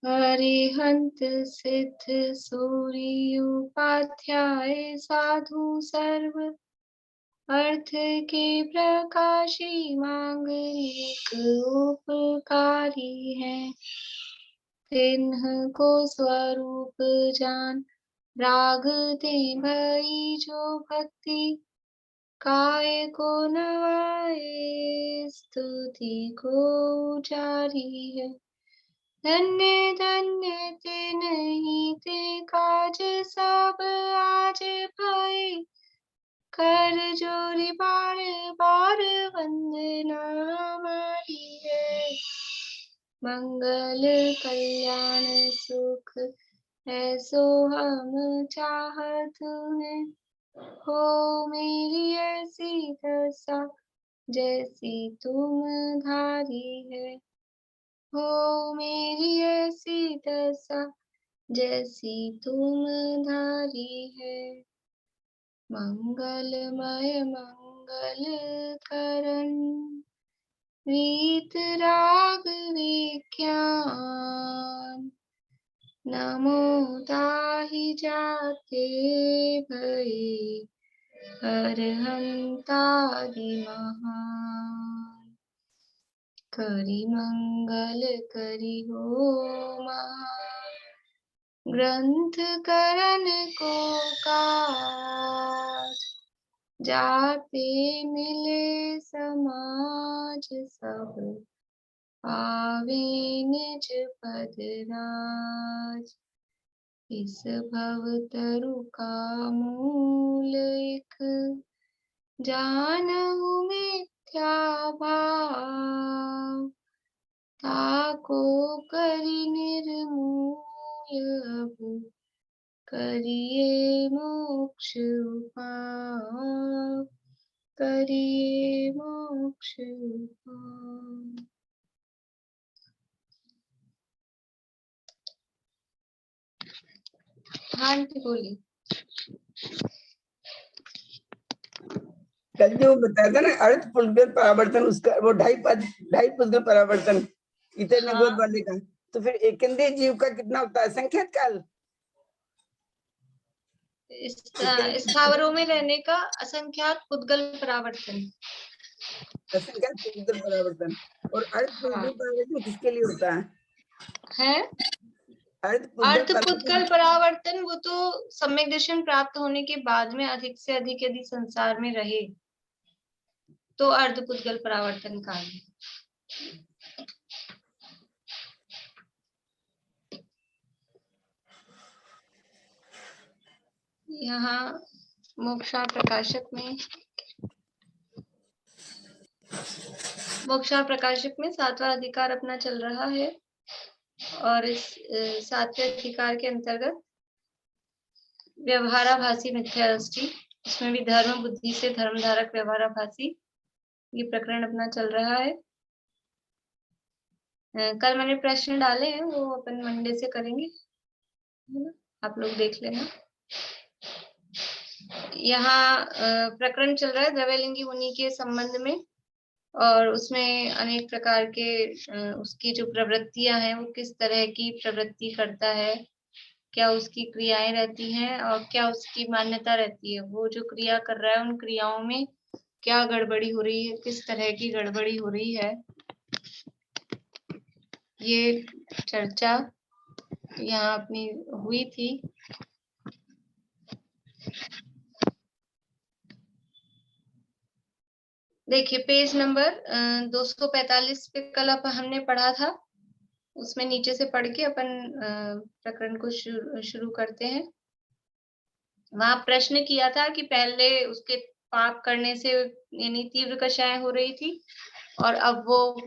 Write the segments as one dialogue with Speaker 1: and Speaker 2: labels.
Speaker 1: अरिहंत सिद्ध सूर्योपाध्याय साधु सर्व अर्थ के प्रकाशी मांगलिक उपकारी है। तिन्ह को स्वरूप जान राग दे भई जो भक्ति काय को नवाए स्तुति को जारी है। धन्य धन्य ते नहीं ते काज सब आज भय कर जोरी बार बार वंदना हमारी है। मंगल कल्याण सुख ऐसो हम चाहत हैं। हो मेरी ऐसी दशा जैसी तुम धारी है। हो मेरी ऐसी दशा जैसी तुम धारी है। मंगलमय मंगल करण रीत राग विज्ञान नमो ताहि जाते भई अरहंतादि महान। करि मंगल करि हो महान ग्रंथ करण को काज जाते मिले समाज सब पावे निज पद राज। इस भव तरु का मूल एक जानहु मिथ्या भाव ताको करि निर्मूल अब करिए मोक्ष उपाय करिए मोक्ष उपाय। हाँ बोली।
Speaker 2: कल जो बताया था ना अर्थ पुद्गल परावर्तन, उसका वो ढाई पुद्गल परावर्तन इतने नगोद वाले का, तो फिर एकंदे जीव का कितना होता है संख्यात काल?
Speaker 1: स्थावरों में रहने का असंख्यात पुद्गल परावर्तन।
Speaker 2: असंख्यात पुद्गल परावर्तन। और अर्थ पुद्गल परावर्तन किसके लिए होता है?
Speaker 1: अर्थ पुद्गल परावर्तन वो तो सम्यक दर्शन प्राप्त होने के बाद में अधिक से अधिक यदि संसार में रहे तो अर्ध पुद्गल परावर्तन काल। यहाँ मोक्षा प्रकाशक में सातवां अधिकार अपना चल रहा है और इस सातवें अधिकार के अंतर्गत व्यवहाराभासी मिथ्या दृष्टि, इसमें भी धर्म बुद्धि से धर्मधारक व्यवहाराभासी, ये प्रकरण अपना चल रहा है। कल मैंने प्रश्न डाले हैं, वो अपन मंडे से करेंगे, है ना, आप लोग देख लेना। यहाँ प्रकरण चल रहा है द्रव्यलिंगी मुनि के संबंध में और उसमें अनेक प्रकार के उसकी जो प्रवृत्तियां हैं वो किस तरह की प्रवृत्ति करता है, क्या उसकी क्रियाएं रहती हैं और क्या उसकी मान्यता रहती है। वो जो क्रिया कर रहा है उन क्रियाओं में क्या गड़बड़ी हो रही है, किस तरह की गड़बड़ी हो रही है, ये चर्चा यहाँ अपनी हुई थी। देखिए पेज नंबर 245 पे कल हमने पढ़ा था, उसमें नीचे से पढ़ के अपन प्रकरण को शुरू करते हैं। वहां प्रश्न किया था कि पहले उसके पाप करने से यानी तीव्र कषाय हो रही थी और अब वो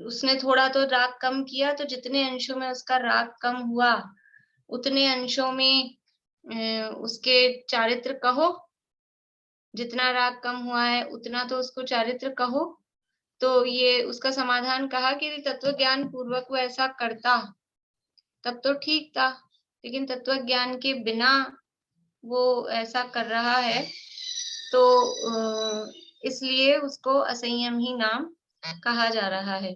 Speaker 1: उसने थोड़ा तो राग कम किया, तो जितने अंशों में उसका राग कम हुआ उतने अंशों में उसके चारित्र कहो, जितना राग कम हुआ है उतना तो उसको चारित्र कहो। तो ये उसका समाधान कहा कि तत्व ज्ञान पूर्वक वो ऐसा करता तब तो ठीक था, लेकिन तत्व ज्ञान के बिना वो ऐसा कर रहा है तो इसलिए उसको असंयम ही नाम कहा जा रहा है।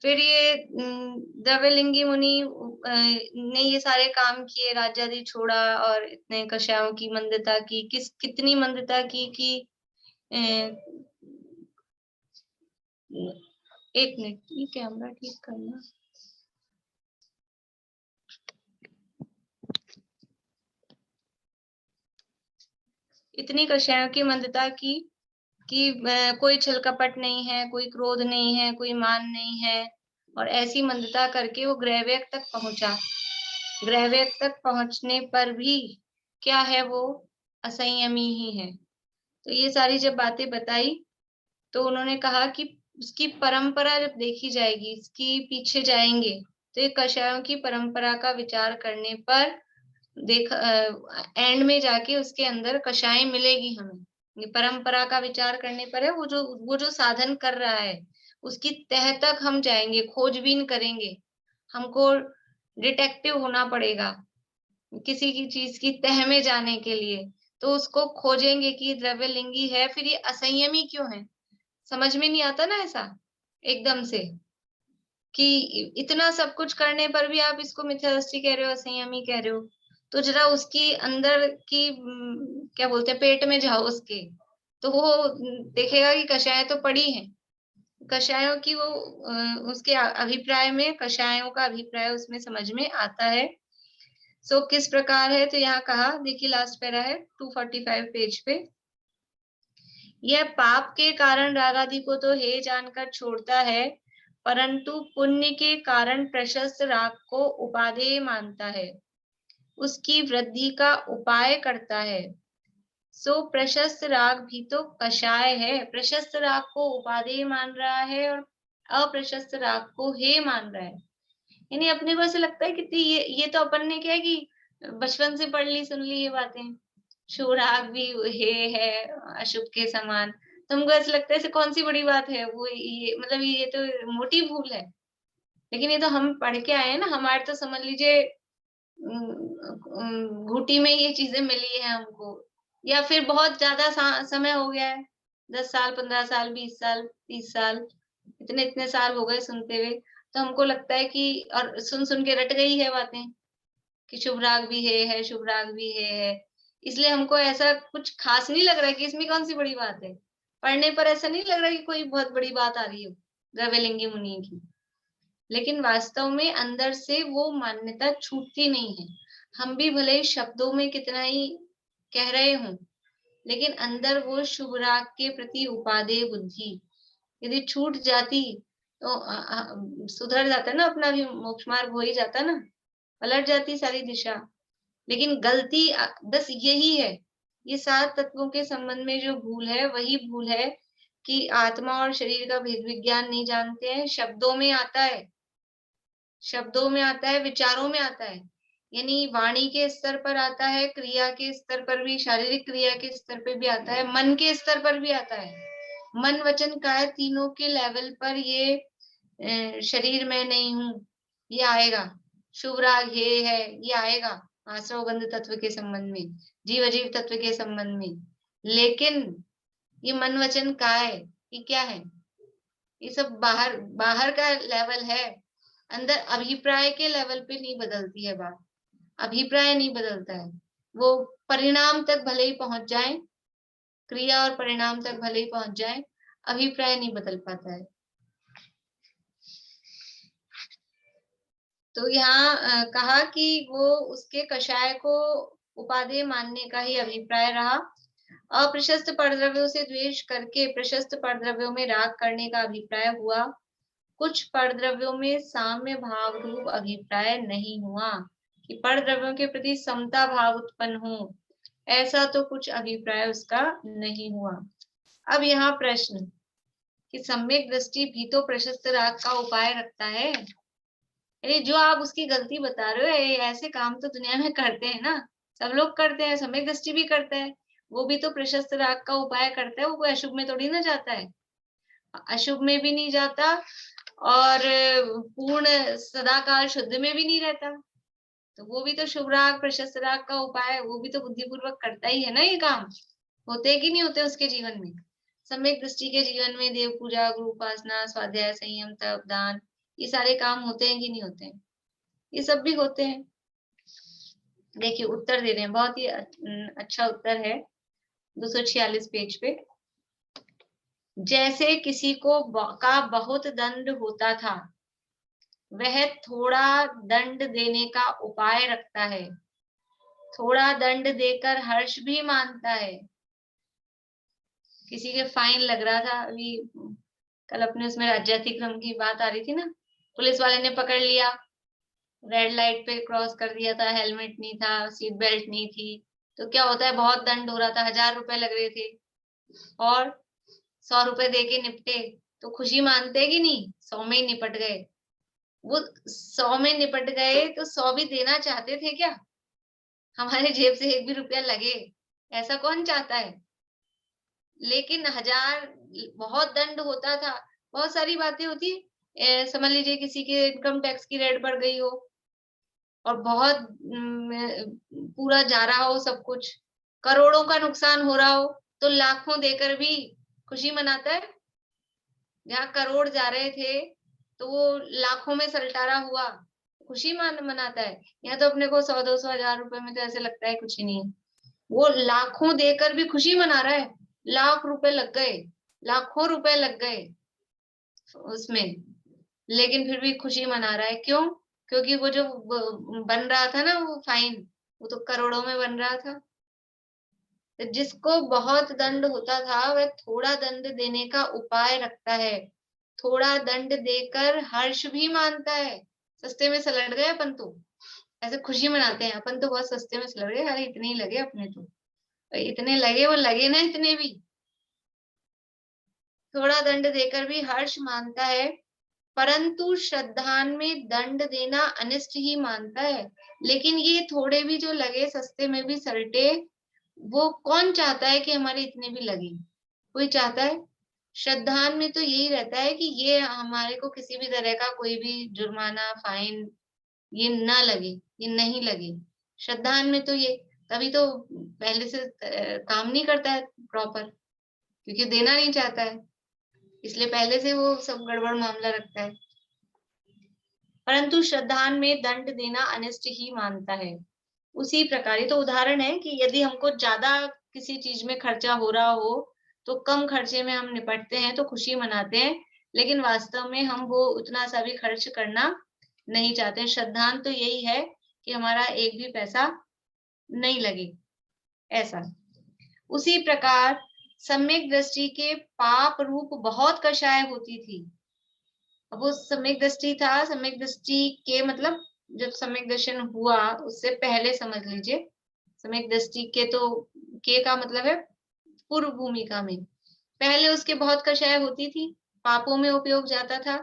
Speaker 1: फिर ये द्रव्यलिंगी मुनि ने ये सारे काम किए, राज्यादि छोड़ा और इतने कषायों की मंदता की, कितनी मंदता की कि एक मिनट, ये कैमरा ठीक करना। इतनी कषायों की मंदता की कि कोई छल कपट नहीं है, कोई क्रोध नहीं है, कोई मान नहीं है, और ऐसी मंदता करके वो ग्रहवेग तक पहुंचा। ग्रहवेग तक पहुंचने पर भी क्या है, वो असंयमी ही है। तो ये सारी जब बातें बताई तो उन्होंने कहा कि उसकी परंपरा जब देखी जाएगी, इसकी पीछे जाएंगे, तो ये कषायों की परंपरा का विचार करने पर देख एंड में जाके उसके अंदर कषाय मिलेगी हमें। ये परंपरा का विचार करने पर है, वो जो साधन कर रहा है उसकी तह तक हम जाएंगे, खोजबीन करेंगे। हमको डिटेक्टिव होना पड़ेगा किसी की चीज की तह में जाने के लिए। तो उसको खोजेंगे कि द्रव्यलिंगी है, फिर ये असंयमी क्यों है। समझ में नहीं आता ना ऐसा एकदम से, कि इतना सब कुछ करने पर भी आप इसको मिथ्यादृष्टि कह रहे हो, असंयमी कह रहे हो। तो जरा उसकी अंदर की क्या बोलते हैं, पेट में जाओ उसके, तो वो देखेगा कि कषाय तो पड़ी है। कषायों की वो उसके अभिप्राय में, कषायों का अभिप्राय उसमें समझ में आता है। सो किस प्रकार है, तो यहाँ कहा, देखिए लास्ट पैरा है 245 पेज पे। यह पाप के कारण राग आदि को तो हे जानकर छोड़ता है, परंतु पुण्य के कारण प्रशस्त राग को उपादेय मानता है, उसकी वृद्धि का उपाय करता है। सो प्रशस्त राग भी तो कषाय है। प्रशस्त राग को उपादेय मान रहा है और अप्रशस्त राग को हे मान रहा है। यानी अपने को ऐसे लगता है कितनी ये तो अपन ने क्या है कि बचपन से पढ़ ली सुन ली ये बातें, शुभ राग भी हे है अशुभ के समान। तो हमको ऐसा लगता है ऐसे कौन सी बड़ी बात है, वो ये मतलब ये तो मोटी भूल है। लेकिन ये तो हम पढ़ के आए हैं ना, हमारे तो समझ लीजिए घुटी में ये चीजें मिली है हमको, या फिर बहुत ज्यादा समय हो गया है, 10 साल 15 साल 20 साल 30 साल, इतने साल हो गए सुनते हुए। तो हमको लगता है कि और सुन सुन के रट गई है बातें कि शुभ राग भी है शुभ राग भी है। इसलिए हमको ऐसा कुछ खास नहीं लग रहा है कि इसमें कौन सी बड़ी बात है। पढ़ने पर ऐसा नहीं लग रहा कि कोई बहुत बड़ी बात आ रही हो द्रव्यलिंगी मुनि की। लेकिन वास्तव में अंदर से वो मान्यता छूटती नहीं है। हम भी भले शब्दों में कितना ही कह रहे हों, लेकिन अंदर वो शुभ राग के प्रति उपादेय बुद्धि यदि छूट जाती तो सुधर जाता है ना, अपना भी मोक्ष मार्ग हो ही जाता ना, पलट जाती सारी दिशा। लेकिन गलती बस यही है, ये 7 तत्वों के संबंध में जो भूल है वही भूल है कि आत्मा और शरीर का भेद विज्ञान नहीं जानते हैं। शब्दों में आता है, शब्दों में आता है, विचारों में आता है, यानी वाणी के स्तर पर आता है, क्रिया के स्तर पर भी, शारीरिक क्रिया के स्तर पर भी आता है, मन के स्तर पर भी आता है। मन वचन काया तीनों के लेवल पर ये शरीर में नहीं हूँ, ये आएगा। शुभ राग ये है, ये आएगा आश्रव बंध तत्व के संबंध में, जीव अजीव तत्व के संबंध में। लेकिन ये मन वचन काय ये क्या है, ये सब बाहर बाहर का लेवल है। अंदर अभिप्राय के लेवल पे नहीं बदलती है बात, अभिप्राय नहीं बदलता है। वो परिणाम तक भले ही पहुंच जाए, क्रिया और परिणाम तक भले ही पहुंच जाए, अभिप्राय नहीं बदल पाता है। तो यहाँ कहा कि वो उसके कषाय को उपादेय मानने का ही अभिप्राय रहा। अप्रशस्त परद्रव्यों से द्वेष करके प्रशस्त परद्रव्यों में राग करने का अभिप्राय हुआ। कुछ परद्रव्यों में साम्य भाव रूप अभिप्राय नहीं हुआ कि परद्रव्यों के प्रति समता भाव उत्पन्न हो, ऐसा तो कुछ अभिप्राय उसका नहीं हुआ। अब यहाँ प्रश्न कि सम्यक दृष्टि भी तो प्रशस्त राग का उपाय रखता है। अरे जो आप उसकी गलती बता रहे हो, ऐसे काम तो दुनिया में करते हैं ना, सब लोग करते हैं, सम्यक दृष्टि भी करता है, वो भी तो प्रशस्त राग का उपाय करता है। वो कोई अशुभ में थोड़ी ना जाता है, अशुभ में भी नहीं जाता और पूर्ण सदाकाल शुद्ध में भी नहीं रहता। तो वो भी तो शुभ राग प्रशस्त राग का उपाय, वो भी तो बुद्धिपूर्वक करता ही है ना ये काम। होते कि नहीं होते उसके जीवन में। सम्यक दृष्टि के जीवन में देव पूजा, गुरु उपासना, स्वाध्याय, संयम, तप, दान, ये सारे काम होते हैं कि नहीं होते हैं? ये सब भी होते हैं। देखिए उत्तर दे रहे हैं, बहुत ही अच्छा उत्तर है 246 पेज पे। जैसे किसी को का बहुत दंड होता था, वह थोड़ा दंड देने का उपाय रखता है, थोड़ा दंड देकर हर्ष भी मानता है। किसी के फाइन लग रहा था, अभी कल अपने उसमें राज्यातिक्रम की बात आ रही थी ना, पुलिस वाले ने पकड़ लिया, रेड लाइट पे क्रॉस कर दिया था, हेलमेट नहीं था, सीट बेल्ट नहीं थी, तो क्या होता है, बहुत दंड हो रहा था, 1000 रुपए लग रहे थे और 100 रुपए दे के निपटे, तो खुशी मानते कि नहीं? 100 में ही निपट गए। वो 100 में निपट गए तो 100 भी देना चाहते थे क्या? हमारे जेब से 1 भी रुपया लगे, ऐसा कौन चाहता है? लेकिन 1000 बहुत दंड होता था, बहुत सारी बातें होती है। समझ लीजिए किसी के इनकम टैक्स की रेड पड़ गई हो और बहुत पूरा जा रहा हो सब कुछ, करोड़ों का नुकसान हो रहा हो, तो लाखों देकर भी खुशी मनाता है। जहाँ करोड़ जा रहे थे तो वो लाखों में सलटारा हुआ, खुशी मनाता है। यहाँ तो अपने को 100, 200, 1000 रुपए में तो ऐसे लगता है कुछ ही नहीं है, वो लाखों देकर भी खुशी मना रहा है। लाख रुपए लग गए, लाखों रुपए लग गए उसमें, लेकिन फिर भी खुशी मना रहा है। क्यों? क्योंकि वो जो बन रहा था ना वो फाइन, वो तो करोड़ों में बन रहा था। तो जिसको बहुत दंड होता था वह थोड़ा दंड देने का उपाय रखता है, थोड़ा दंड देकर हर्ष भी मानता है। सस्ते में सलट गए अपन तो, ऐसे खुशी मनाते हैं अपन तो, बहुत सस्ते में सलट गए, अरे इतने ही लगे अपने तो, इतने लगे, वो लगे ना इतने भी। थोड़ा दंड देकर भी हर्ष मानता है, परंतु श्रद्धान में दंड देना अनिष्ट ही मानता है। लेकिन ये थोड़े भी जो लगे, सस्ते में भी सलटे, वो कौन चाहता है कि हमारे इतने भी लगे? कोई चाहता है? श्रद्धान में तो यही रहता है कि ये हमारे को किसी भी तरह का कोई भी जुर्माना, फाइन ये ना लगे, ये नहीं लगे। श्रद्धान में तो ये, तभी तो पहले से काम नहीं करता है प्रॉपर, क्योंकि देना नहीं चाहता है, इसलिए पहले से वो सब गड़बड़ मामला रखता है। परंतु श्रद्धान में दंड देना अनिष्ट ही मानता है। उसी प्रकार, ये तो उदाहरण है कि यदि हमको ज्यादा किसी चीज में खर्चा हो रहा हो तो कम खर्चे में हम निपटते हैं तो खुशी मनाते हैं, लेकिन वास्तव में हम वो उतना सा भी खर्च करना नहीं चाहते। श्रद्धान तो यही है कि हमारा एक भी पैसा नहीं लगे, ऐसा। उसी प्रकार सम्यक दृष्टि के पाप रूप बहुत कषाय होती थी। अब वो सम्यक दृष्टि था, सम्यक दृष्टि के मतलब जब सम्यक दर्शन हुआ उससे पहले समझ लीजिए, सम्यक दृष्टि के तो के का मतलब है पूर्व भूमिका में, पहले उसके बहुत कषाय होती थी, पापों में उपयोग जाता था,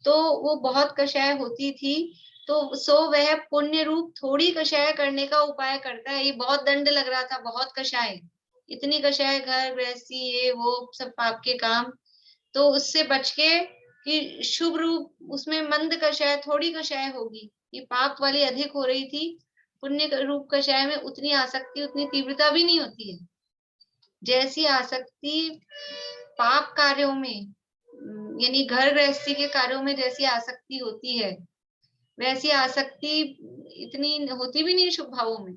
Speaker 1: तो वो बहुत कषाय होती थी, तो सो वह पुण्य रूप थोड़ी कषाय करने का उपाय करता है। ये बहुत दंड लग रहा था, बहुत कषाय, इतनी कषाय, घर गृहस्थी ये वो सब पाप के काम, तो उससे बच के कि शुभ रूप उसमें मंद कषाय, थोड़ी कषाय होगी, ये पाप वाली अधिक हो रही थी, पुण्य रूप कषाय में उतनी आसक्ति, उतनी तीव्रता भी नहीं होती है। जैसी आसक्ति पाप कार्यों में, यानी घर गृहस्थी के कार्यों में जैसी आसक्ति होती है, वैसी आसक्ति इतनी होती भी नहीं शुभ भावों में,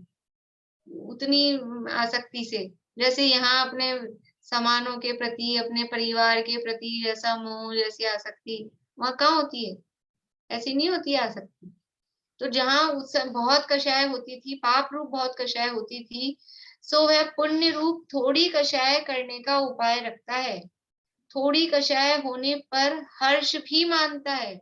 Speaker 1: उतनी आसक्ति से, जैसे यहाँ अपने सामानों के प्रति, अपने परिवार के प्रति जैसा मोह, जैसी आसक्ति वहां कहाँ होती है? ऐसी नहीं होती है आसक्ति। तो जहाँ उस बहुत कषाय होती थी, पाप रूप बहुत कषाय होती थी, सो वह पुण्य रूप थोड़ी कषाय करने का उपाय रखता है, थोड़ी कषाय होने पर हर्ष भी मानता है।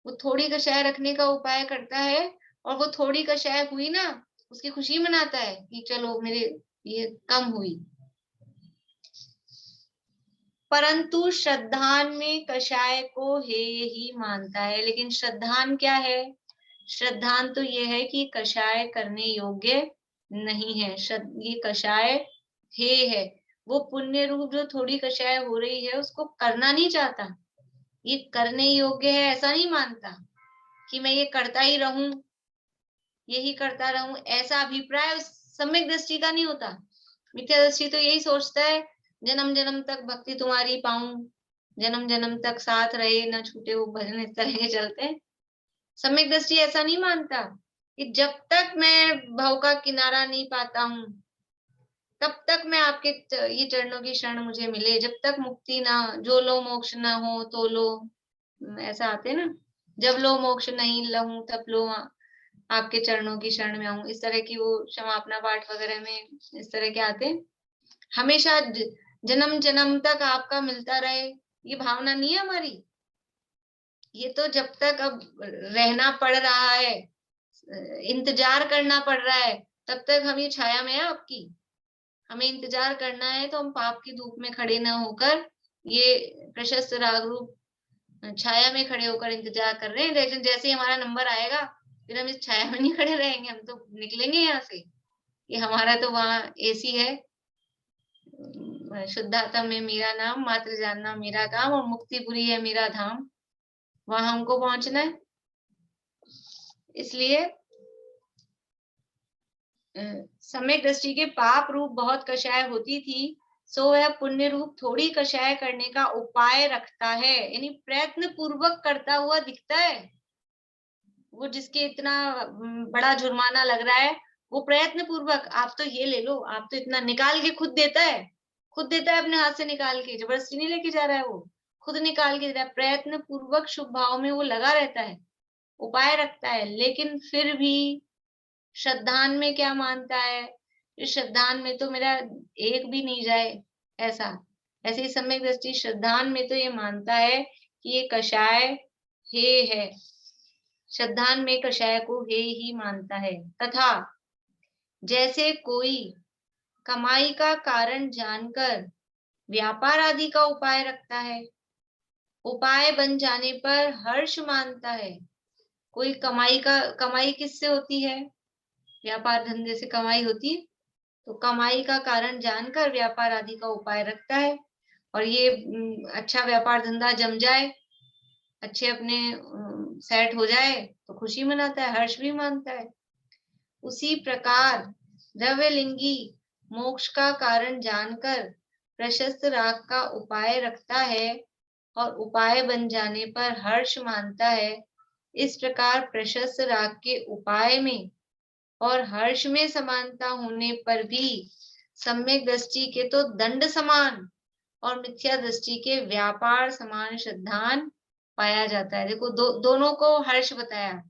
Speaker 1: वो थोड़ी कषाय रखने का उपाय करता है और वो थोड़ी कषाय हुई ना, उसकी खुशी मनाता है कि चलो मेरे ये कम हुई। परंतु श्रद्धान में कषाय को हेय ही मानता है। लेकिन श्रद्धान क्या है? श्रद्धान तो ये है कि कषाय करने योग्य नहीं है, ये कषाय हेय है। वो पुण्य रूप जो थोड़ी कषाय हो रही है उसको करना नहीं चाहता, ये करने योग्य है ऐसा नहीं मानता कि मैं ये करता ही रहूं, यही करता रहूं, ऐसा अभिप्राय उस सम्यक दृष्टि का नहीं होता। मिथ्या दृष्टि तो यही सोचता है जन्म जन्म तक भक्ति तुम्हारी पाऊं, जन्म जन्म तक साथ रहे न छूटे वो भजन, इस तरह के चलते हैं। सम्यक दृष्टि ऐसा नहीं मानता कि जब तक मैं भव का किनारा नहीं पाता हूं तब तक मैं आपके ये चरणों की शरण मुझे मिले, जब तक मुक्ति ना, जो लो मोक्ष ना हो तो लो, ऐसा आते ना, जब लो मोक्ष नहीं लहूं तब लो आपके चरणों की शरण में आऊं, इस तरह की वो क्षमापना पाठ वगैरह में इस तरह के आते हैं। हमेशा जन्म जन्म तक आपका मिलता रहे, ये भावना नहीं है हमारी। ये तो जब तक अब रहना पड़ रहा है, इंतजार करना पड़ रहा है, तब तक हम ये छाया में है आपकी। हमें इंतजार करना है तो हम पाप की धूप में खड़े ना होकर ये प्रशस्त राग रूप छाया में खड़े होकर इंतजार कर रहे हैं। लेकिन जैसे ही हमारा नंबर आएगा फिर हम इस छाया में नहीं खड़े रहेंगे, हम तो निकलेंगे यहाँ से। ये हमारा तो वहाँ एसी है, शुद्धात्मा में मेरा नाम, मात्र जानना मेरा काम, और मुक्तिपुरी है मेरा धाम, वहां हमको पहुंचना है। इसलिए सम्यक दृष्टि के पाप रूप बहुत कषाय होती थी, सो वह पुण्य रूप थोड़ी कषाय करने का उपाय रखता है, यानी प्रयत्न पूर्वक करता हुआ दिखता है। वो जिसके इतना बड़ा जुर्माना लग रहा है, वो प्रयत्न पूर्वक, आप तो ये ले लो, आप तो इतना निकाल के खुद देता है, खुद देता है अपने हाथ से निकाल के, जबरदस्ती नहीं लेके जा रहा है, वो खुद निकाल के देता है, प्रयत्न पूर्वक शुभ भाव में वो लगा रहता है, उपाय रखता है। लेकिन फिर भी श्रद्धान में क्या मानता है, इस श्रद्धान में तो मेरा एक भी नहीं जाए, ऐसा। ऐसे ही सम्यक दृष्टि श्रद्धान में तो ये मानता है कि ये कषाय हे है, श्रद्धान में कषाय को हे ही मानता है। तथा जैसे कोई कमाई का कारण जानकर व्यापार आदि का उपाय रखता है, उपाय बन जाने पर हर्ष मानता है। कोई कमाई किससे होती है, व्यापार धंधे से कमाई होती है, तो कमाई का कारण जानकर व्यापार आदि का उपाय रखता है, और ये अच्छा व्यापार धंधा जम जाए, अच्छे अपने सेट हो जाए तो खुशी मनाता है, हर्ष भी मानता है। उसी प्रकार द्रव्यलिंगी मोक्ष का कारण जानकर प्रशस्त राग का उपाय रखता है और उपाय बन जाने पर हर्ष मानता है। इस प्रकार प्रशस्त राग के उपाय में और हर्ष में समानता होने पर भी सम्यक दृष्टि के तो दंड समान और मिथ्या दृष्टि के व्यापार समान श्रद्धान पाया जाता है। देखो दोनों को हर्ष बताया।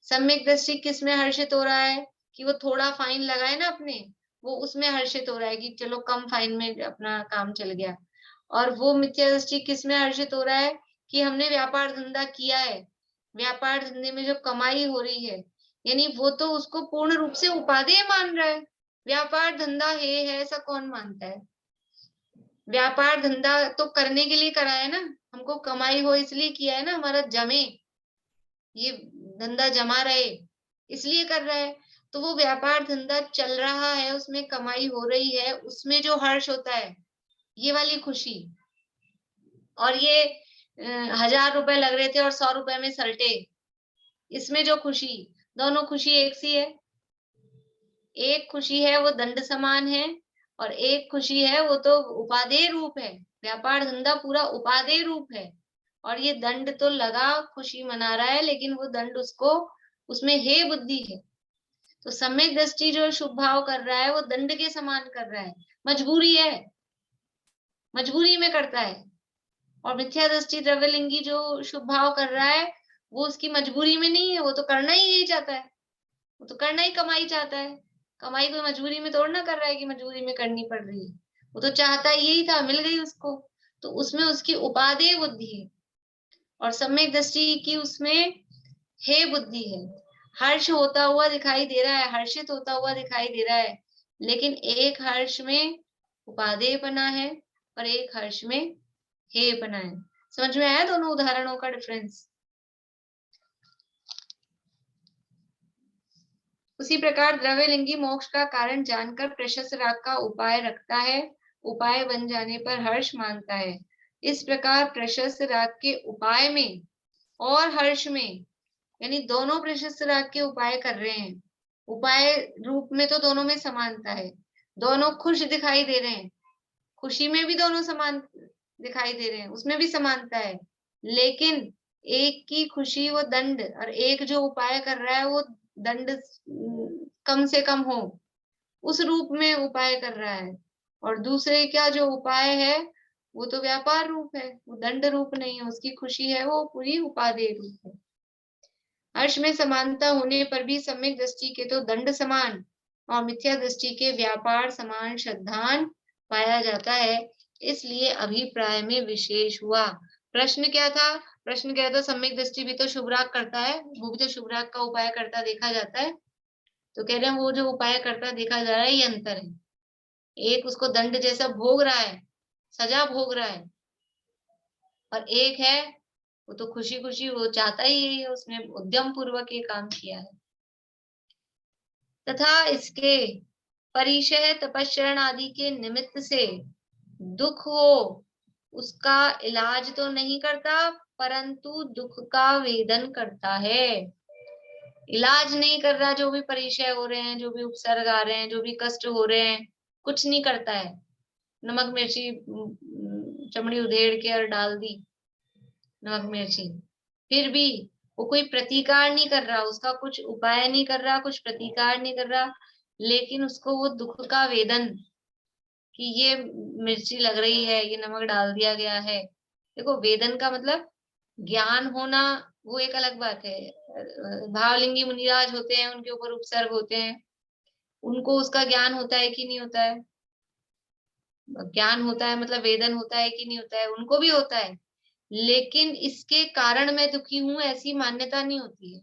Speaker 1: सम्यक दृष्टि किस में हर्षित हो रहा है कि वो थोड़ा फाइन लगाए ना अपने, वो उसमें हर्षित हो रहा है कि चलो कम फाइन में अपना काम चल गया। और वो मिथ्या दृष्टि किस में हर्षित हो रहा है कि हमने व्यापार धंधा किया है, व्यापार धंधे में जो कमाई हो रही है, यानी वो तो उसको पूर्ण रूप से उपादेय मान रहा है। व्यापार धंधा है ऐसा कौन मानता है? व्यापार धंधा तो करने के लिए करा है ना, हमको कमाई हो इसलिए किया है ना, हमारा जमे, ये धंधा जमा रहे इसलिए कर रहा है। तो वो व्यापार धंधा चल रहा है, उसमें कमाई हो रही है, उसमें जो हर्ष होता है, ये वाली खुशी, और ये 1000 रुपए लग रहे थे और 100 रुपए में सल्टे, इसमें जो खुशी, दोनों खुशी एक सी है। एक खुशी है वो दंड समान है, और एक खुशी है वो तो उपादेय रूप है। व्यापार धंधा पूरा उपादेय रूप है, और ये दंड तो लगा खुशी मना रहा है, लेकिन वो दंड उसको, उसमें हे बुद्धि है। तो सम्यक दृष्टि जो शुभ भाव कर रहा है वो दंड के समान कर रहा है, मजबूरी है, मजबूरी में करता है। और मिथ्या दृष्टि द्रव्यलिंगी जो शुभ भाव कर रहा है वो उसकी मजबूरी में नहीं है, वो तो करना ही यही चाहता है, वो तो करना ही कमाई चाहता है। कमाई कोई मजबूरी में तोड़ ना कर रहा है कि मजबूरी में करनी पड़ रही है, वो तो चाहता यही था, मिल गई उसको, तो उसमें उसकी उपादेय बुद्धि है। और सम्यक दृष्टि की उसमें हे बुद्धि है, हर्ष होता हुआ दिखाई दे रहा है, हर्षित होता हुआ दिखाई दे रहा है, लेकिन एक हर्ष में उपादेयपना है और एक हर्ष में हेयपना है। समझ में आया दोनों उदाहरणों का डिफरेंस? उसी प्रकार द्रव्यलिंगी मोक्ष का कारण जानकर प्रशस्त राग का उपाय रखता है, उपाय बन जाने पर हर्ष मानता है। इस प्रकार प्रशस्त राग के उपाय में और हर्ष में, यानी दोनों प्रशस्त राग के उपाय कर रहे हैं, उपाय रूप में तो दोनों में समानता है, दोनों खुश दिखाई दे रहे हैं, खुशी में भी दोनों समान दिखाई दे रहे हैं, उसमें भी समानता है, लेकिन एक की खुशी वो दंड और एक जो उपाय कर रहा है वो दंड कम से कम हो, उस रूप में उपाय कर रहा है। और दूसरे का जो उपाय है वो तो व्यापार रूप है, वो दंड रूप नहीं है, उसकी खुशी है वो पूरी उपादेय रूप है। हर्ष में समानता होने पर भी सम्यक दृष्टि के तो दंड समान और मिथ्या दृष्टि के व्यापार समान श्रद्धान पाया जाता है, इसलिए अभिप्राय में विशेष हुआ। प्रश्न क्या था? प्रश्न क्या था? सम्यक दृष्टि भी तो शुभ राग करता है, वो भी तो शुभ राग का उपाय करता देखा जाता है। तो कह रहे हैं वो जो उपाय करता देखा जा रहा है ये अंतर है, एक उसको दंड जैसा भोग रहा है, सजा भोग रहा है, और एक है वो तो खुशी खुशी वो चाहता ही है, उसने उद्यम पूर्वक ये काम किया है। तथा इसके परिचय तपस्चरण आदि के निमित्त से दुख हो उसका इलाज तो नहीं करता, परंतु दुख का वेदन करता है। इलाज नहीं कर रहा, जो भी परिचय हो रहे हैं, जो भी उपसर्ग आ रहे हैं, जो भी कष्ट हो रहे हैं, कुछ नहीं करता है। नमक मिर्ची चमड़ी उधेड़ के और डाल दी नमक मिर्ची, फिर भी वो कोई प्रतिकार नहीं कर रहा, उसका कुछ उपाय नहीं कर रहा, कुछ प्रतिकार नहीं कर रहा, लेकिन उसको वो दुख का वेदन कि ये मिर्ची लग रही है, ये नमक डाल दिया गया है। देखो वेदन का मतलब ज्ञान होना वो एक अलग बात है। भावलिंगी मुनिराज होते हैं, उनके ऊपर उपसर्ग होते हैं, उनको उसका ज्ञान होता है कि नहीं होता है? ज्ञान होता है मतलब वेदन होता है कि नहीं होता है? उनको भी होता है, लेकिन इसके कारण मैं दुखी हूं ऐसी मान्यता नहीं होती है,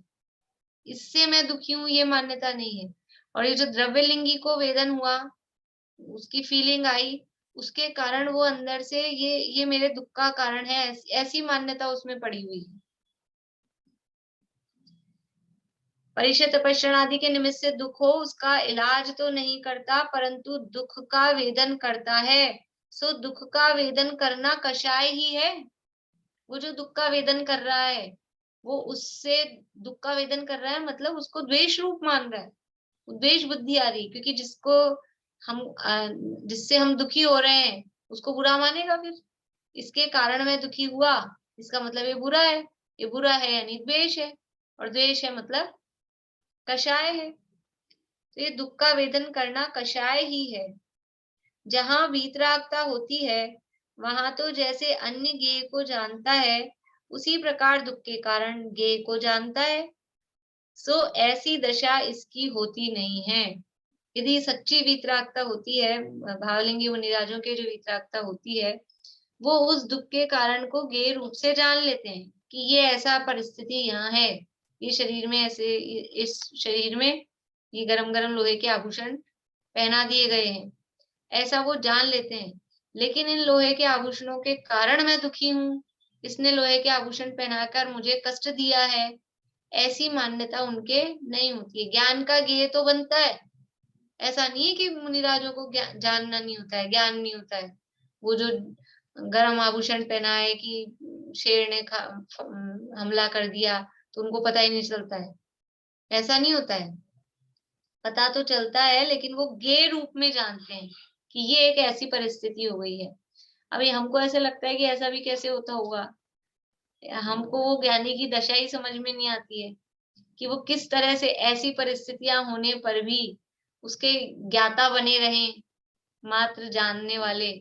Speaker 1: इससे मैं दुखी हूं ये मान्यता नहीं है। और ये जो द्रव्यलिंगी को वेदन हुआ, उसकी फीलिंग आई, उसके कारण वो अंदर से ये मेरे दुख का कारण है, ऐसी मान्यता उसमें पड़ी हुई है। परिचय तपस्या आदि के निमित्त से दुख हो उसका इलाज तो नहीं करता, परंतु दुख का वेदन करता है। सो दुख का वेदन करना कषाय ही है। वो जो दुख का वेदन कर रहा है, वो उससे दुख का वेदन कर रहा है, मतलब उसको द्वेष रूप मान रहा है, द्वेष बुद्धि आ रही, क्योंकि हम जिससे हम दुखी हो रहे हैं उसको बुरा मानेगा, फिर इसके कारण मैं दुखी हुआ, इसका मतलब ये बुरा है, ये बुरा है यानी द्वेष है, और द्वेष है मतलब कषाय है। तो ये दुख का वेदन करना कषाय ही है। जहां वीतरागता होती है वहां तो जैसे अन्य ज्ञेय को जानता है, उसी प्रकार दुख के कारण ज्ञेय को जानता है। सो ऐसी दशा इसकी होती नहीं है। यदि सच्ची वीतरागता होती है, भावलिंगी मुनिराजों के जो वीतरागता होती है, वो उस दुख के कारण को ज्ञेय रूप से जान लेते हैं कि ये ऐसा परिस्थिति यहाँ है, ये शरीर में ऐसे, इस शरीर में ये गरम गरम लोहे के आभूषण पहना दिए गए हैं, ऐसा वो जान लेते हैं। लेकिन इन लोहे के आभूषणों के कारण मैं दुखी हूँ, इसने लोहे के आभूषण पहनाकर मुझे कष्ट दिया है, ऐसी मान्यता उनके नहीं होती है। ज्ञान का ज्ञेय तो बनता है, ऐसा नहीं है कि मुनिराजों को जानना नहीं होता है, ज्ञान नहीं होता है। वो जो गरम आभूषण पहना है कि शेर ने हमला कर दिया तो उनको पता ही नहीं चलता है, ऐसा नहीं होता है। पता तो चलता है, लेकिन वो ज्ञेय रूप में जानते हैं कि ये एक ऐसी परिस्थिति हो गई है। अभी हमको ऐसा लगता है कि ऐसा भी कैसे होता होगा, हमको वो ज्ञानी की दशा ही समझ में नहीं आती है कि वो किस तरह से ऐसी परिस्थितियां होने पर भी उसके ज्ञाता बने रहें, मात्र जानने वाले।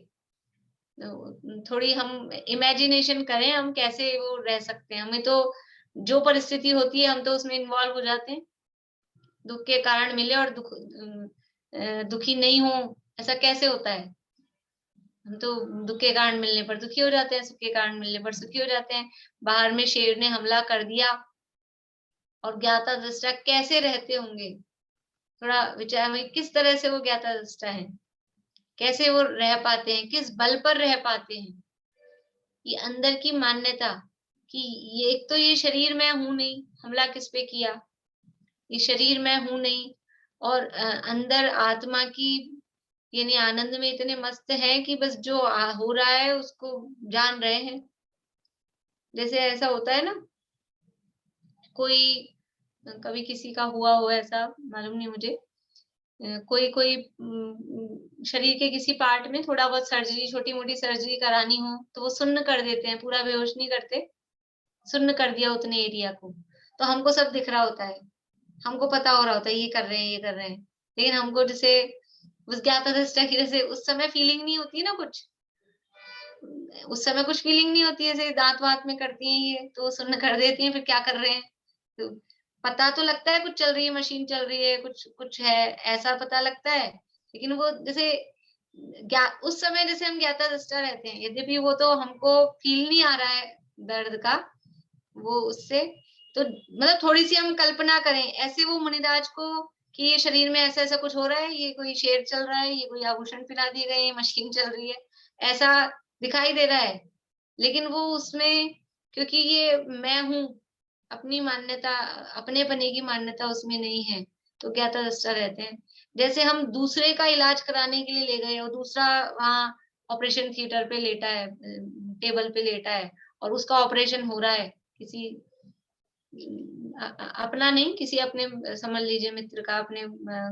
Speaker 1: थोड़ी हम इमेजिनेशन करें, हम कैसे वो रह सकते हैं। हमें तो जो परिस्थिति होती है हम तो उसमें इन्वॉल्व हो जाते हैं, दुख के कारण मिले और दुखी नहीं हो, ऐसा कैसे होता है? हम तो दुख के कारण मिलने पर दुखी हो जाते हैं, सुख के कारण मिलने पर सुखी हो जाते हैं। बाहर में शेर ने हमला कर दिया और ज्ञाता दृष्टा कैसे रहते होंगे, थोड़ा विचार में, किस तरह से वो ज्ञाता दृष्टा है, कैसे वो रह पाते हैं, किस बल पर रह पाते हैं। ये अंदर की मान्यता कि ये एक तो ये शरीर मैं हूं नहीं, हमला किस पे किया, ये शरीर मैं हूं नहीं, और अंदर आत्मा की यानी आनंद में इतने मस्त हैं कि बस जो हो रहा है उसको जान रहे हैं। जैसे ऐसा होता है ना, कोई कभी किसी का हुआ हो, ऐसा मालूम नहीं मुझे, कोई कोई शरीर के किसी पार्ट में थोड़ा बहुत सर्जरी, छोटी मोटी सर्जरी करानी हो तो वो सुन्न कर देते हैं, पूरा बेहोश नहीं करते, सुन्न कर दिया उतने एरिया को। तो हमको सब दिख रहा होता है, हमको पता हो रहा होता है ये कर रहे हैं, ये कर रहे हैं। लेकिन हमको जैसे उस ज्ञातदृष्टा की जैसे उस समय फीलिंग नहीं होती ना कुछ, उस समय कुछ फीलिंग नहीं होती है, जैसे दाँत-वाँत में करती हैं ये, तो सुन्न कर देती हैं, फिर क्या कर रहे हैं? तो पता तो लगता है कुछ चल रही है, मशीन चल रही है, कुछ कुछ है, ऐसा पता लगता है। लेकिन वो जैसे उस समय जैसे हम ज्ञातदृष्टा रहते हैं, यद्यपि वो तो हमको फील नहीं आ रहा है दर्द का, वो उससे तो मतलब थोड़ी-सी हम कल्पना करें, ऐसे वो मुनिराज को कि ये शरीर में ऐसा-ऐसा कुछ हो रहा है, ये कोई शेर चल रहा है, ये कोई आभूषण पहना दिए गए हैं, मशीन चल रही है, ऐसा दिखाई दे रहा है। लेकिन वो उसमें क्योंकि ये मैं हूँ, अपनी मान्यता, अपने पने की मान्यता उसमें नहीं है, तो ज्ञातदृष्टा रहते हैं। जैसे हम दूसरे का इलाज कराने के लिए ले गए और दूसरा वहाँ ऑपरेशन थिएटर पे लेटा है, टेबल पे लेटा है और उसका ऑपरेशन हो रहा है, किसी अपना नहीं, किसी अपने समझ लीजिए मित्र का, अपने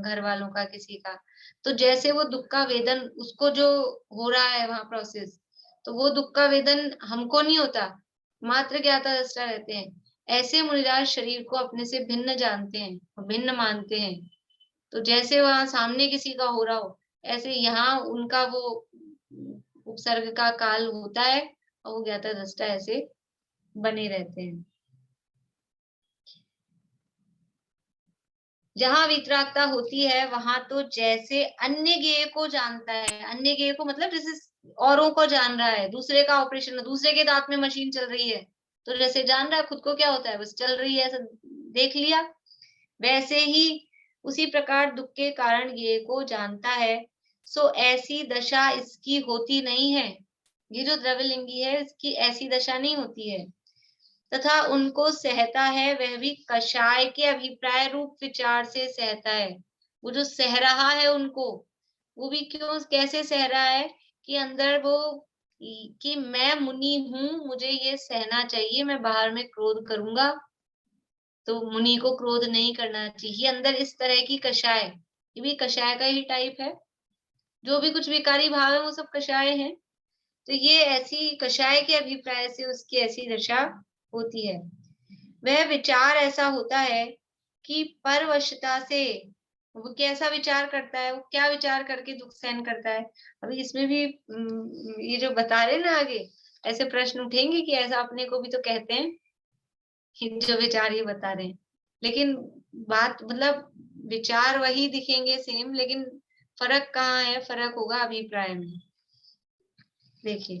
Speaker 1: घर वालों का, किसी का। तो जैसे वो दुःख का वेदन उसको जो हो रहा है वहाँ प्रोसेस, तो वो दुःख का वेदन हमको नहीं होता, मात्र ज्ञातदृष्टा रहते हैं। ऐसे मुनिराज शरीर को अपने से भिन्न जानते हैं, भिन्न मानते हैं। तो जैसे वहाँ सामने किसी का हो रहा हो, ऐसे यहाँ उनका वो उपसर्ग का काल होता है और वो ज्ञातदृष्टा ऐसे बने रहते हैं। जहाँ वितरागता होती है वहां तो जैसे अन्य ज्ञेय को जानता है, अन्य ज्ञेय को मतलब जैसे औरों को जान रहा है, दूसरे का ऑपरेशन, दूसरे के दांत में मशीन चल रही है, तो जैसे जान रहा है, खुद को क्या होता है, बस चल रही है, ऐसा देख लिया। वैसे ही उसी प्रकार दुःख के कारण ज्ञेय को जानता है, सो ऐसी दशा इसकी होती नहीं है। ये जो द्रव्यलिंगी है, इसकी ऐसी दशा नहीं होती है। तथा उनको सहता है, वह भी कषाय के अभिप्राय रूप विचार से सहता है। वो जो सह रहा है उनको, वो भी क्यों, कैसे सह रहा है कि अंदर वो कि मैं मुनि हूँ, मुझे ये सहना चाहिए, मैं बाहर में क्रोध करूंगा तो मुनि को क्रोध नहीं करना चाहिए। अंदर इस तरह की कषाय, ये भी कषाय का ही टाइप है, जो भी कुछ विकारी भाव है वो सब कषाय है। तो ये ऐसी कषाय के अभिप्राय से उसकी ऐसी दशा होती है। वह विचार ऐसा होता है कि परवशता से वो कैसा विचार करता है, वो क्या विचार करके दुःख सहन करता है। अभी इसमें भी ये जो बता रहे ना आगे, ऐसे प्रश्न उठेंगे कि ऐसा अपने को भी तो कहते हैं कि जो विचार ये बता रहे हैं। लेकिन बात मतलब विचार वही दिखेंगे सेम, लेकिन फर्क कहाँ है, फर्क होगा अभिप्राय में। देखिए,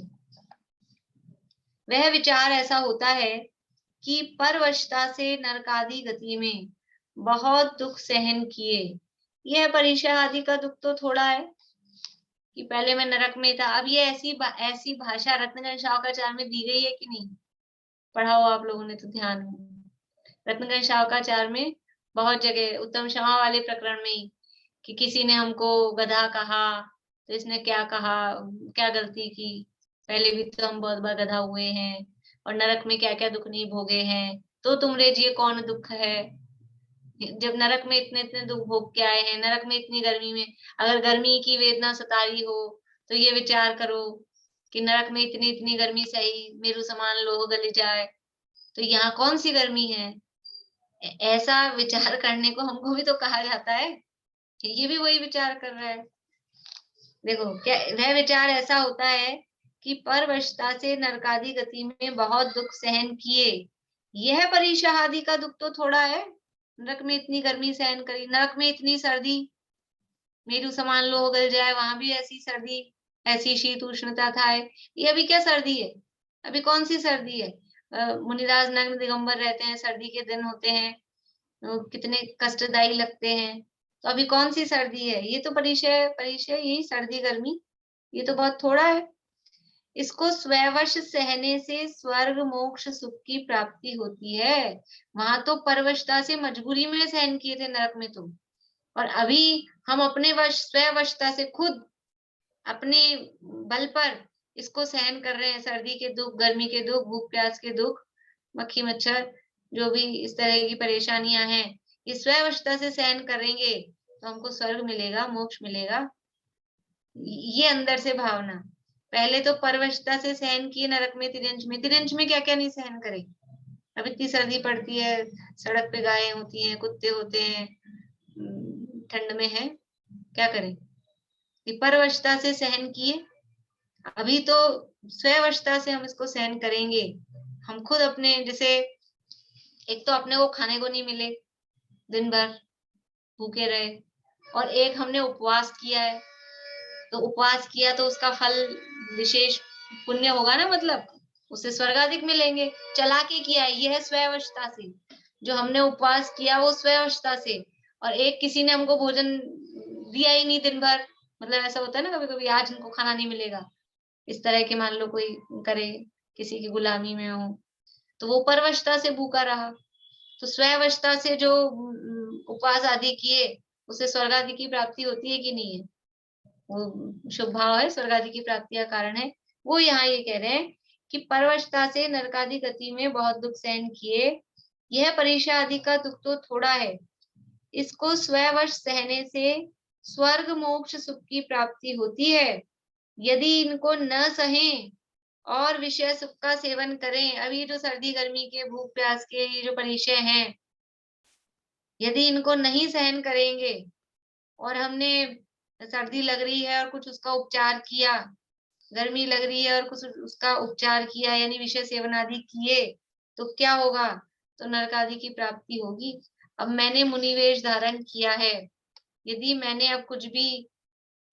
Speaker 1: वह विचार ऐसा होता है कि परवशता से नरकादि गति में बहुत दुःख सहन किए। यह परीक्षा आदि का दुःख तो थोड़ा है कि पहले मैं नरक में था। अब ये ऐसी भाषा रत्नगंज शावकाचार्य में दी गई है कि नहीं, पढ़ा हो आप लोगों ने तो ध्यान हो। रत्नगंज शावकाचार्य में बहुत जगह, उत्तम क्षमा वाले प्रकरण में ही, कि किसी ने हमको गधा कहा तो इसने क्या कहा, क्या गलती की, पहले भी तो हम बहुत बार गधा हुए हैं और नरक में क्या-क्या दुःख नहीं भोगे हैं, तो तुमरे जिए कौन दुःख है। जब नरक में इतने-इतने दुःख भोग के आए हैं, नरक में इतनी गर्मी में, अगर गर्मी की वेदना सता रही हो, तो ये विचार करो कि नरक में इतनी-इतनी गर्मी सही, मेरु समान लोह गल जाए, तो यहाँ कौन-सी गर्मी है? ऐसा विचार करने को हमको भी तो कहा जाता है। ये भी वही विचार कर रहा है। देखो क्या, वह विचार ऐसा होता है कि परवशता से नरकादि गति में बहुत दुःख सहन किए। यह परीक्षा आदि का दुःख तो थोड़ा है, नरक में इतनी गर्मी सहन करी, नरक में इतनी सर्दी, मेरु समान लोह गल जाए, वहां भी ऐसी सर्दी, ऐसी शीत उष्णता था। ये अभी क्या सर्दी है, अभी कौन सी सर्दी है। मुनिराज नग्न दिगंबर रहते हैं, सर्दी के दिन होते हैं, कितने कष्टदायी लगते हैं। तो अभी कौन सी सर्दी है, ये तो परिचय परिचय यही सर्दी गर्मी, ये तो बहुत थोड़ा है। इसको स्ववश सहने से स्वर्ग मोक्ष सुख की प्राप्ति होती है। वहां तो परवशता से मजबूरी में सहन किए थे नरक में तो, और अभी हम अपने वश स्ववशता से खुद अपने बल पर इसको सहन कर रहे हैं, सर्दी के दुख, गर्मी के दुख, भूख प्यास के दुख, मक्खी मच्छर, जो भी इस तरह की परेशानियां हैं, ये स्ववशता से सहन करेंगे तो हमको स्वर्ग मिलेगा, मोक्ष मिलेगा। ये अंदर से भावना। पहले तो परवशता से सहन किए नरक में, तिर्यंश में। तिर्यंश में क्या-क्या नहीं सहन करे। अब इतनी सर्दी पड़ती है, सड़क पे गायें होती हैं, कुत्ते होते हैं, ठंड में है, क्या करें? परवशता से सहन किए। अभी तो स्ववशता से हम इसको सहन करेंगे। हम खुद अपने, जैसे एक तो अपने को खाने को नहीं मिले, दिन भर भूखे रहे, और एक हमने उपवास किया है, तो उपवास किया तो उसका फल विशेष पुण्य होगा ना, मतलब उससे स्वर्गाधिक मिलेंगे। चला के किया है, ये है स्ववशता से। जो हमने उपवास किया वो स्ववशता से, और एक किसी ने हमको भोजन दिया ही नहीं दिन भर, मतलब ऐसा होता है ना कभी-कभी, आज इनको खाना नहीं मिलेगा, इस तरह के मान लो कोई करे, किसी की गुलामी में हो, तो वो परवशता से भूखा रहा। तो स्ववशता से जो उपवास आदि किए, उससे स्वर्ग आदि की प्राप्ति होती है कि नहीं है? वो शुभ भाव है, स्वर्ग आदि की प्राप्ति का कारण है। वो यहाँ ये कह रहे हैं कि परवशता से नरकादि गति में बहुत दुख सहन किए, यह परीक्षा आदि का दुख तो थोड़ा है, इसको स्ववश सहने से स्वर्ग मोक्ष सुख की प्राप्ति होती है। यदि इनको न सहें और विषय सुख का सेवन करें, अभी जो सर्दी गर्मी के, भूख प्यास के ये जो परिचय हैं, यदि इनको नहीं सहन करेंगे, और हमने सर्दी लग रही है और कुछ उसका उपचार किया, गर्मी लग रही है और कुछ उसका उपचार किया, यानी विषय सेवन आदि किए, तो क्या होगा? तो नरक आदि की प्राप्ति होगी। अब मैंने मुनिवेश धारण किया है, यदि मैंने अब कुछ भी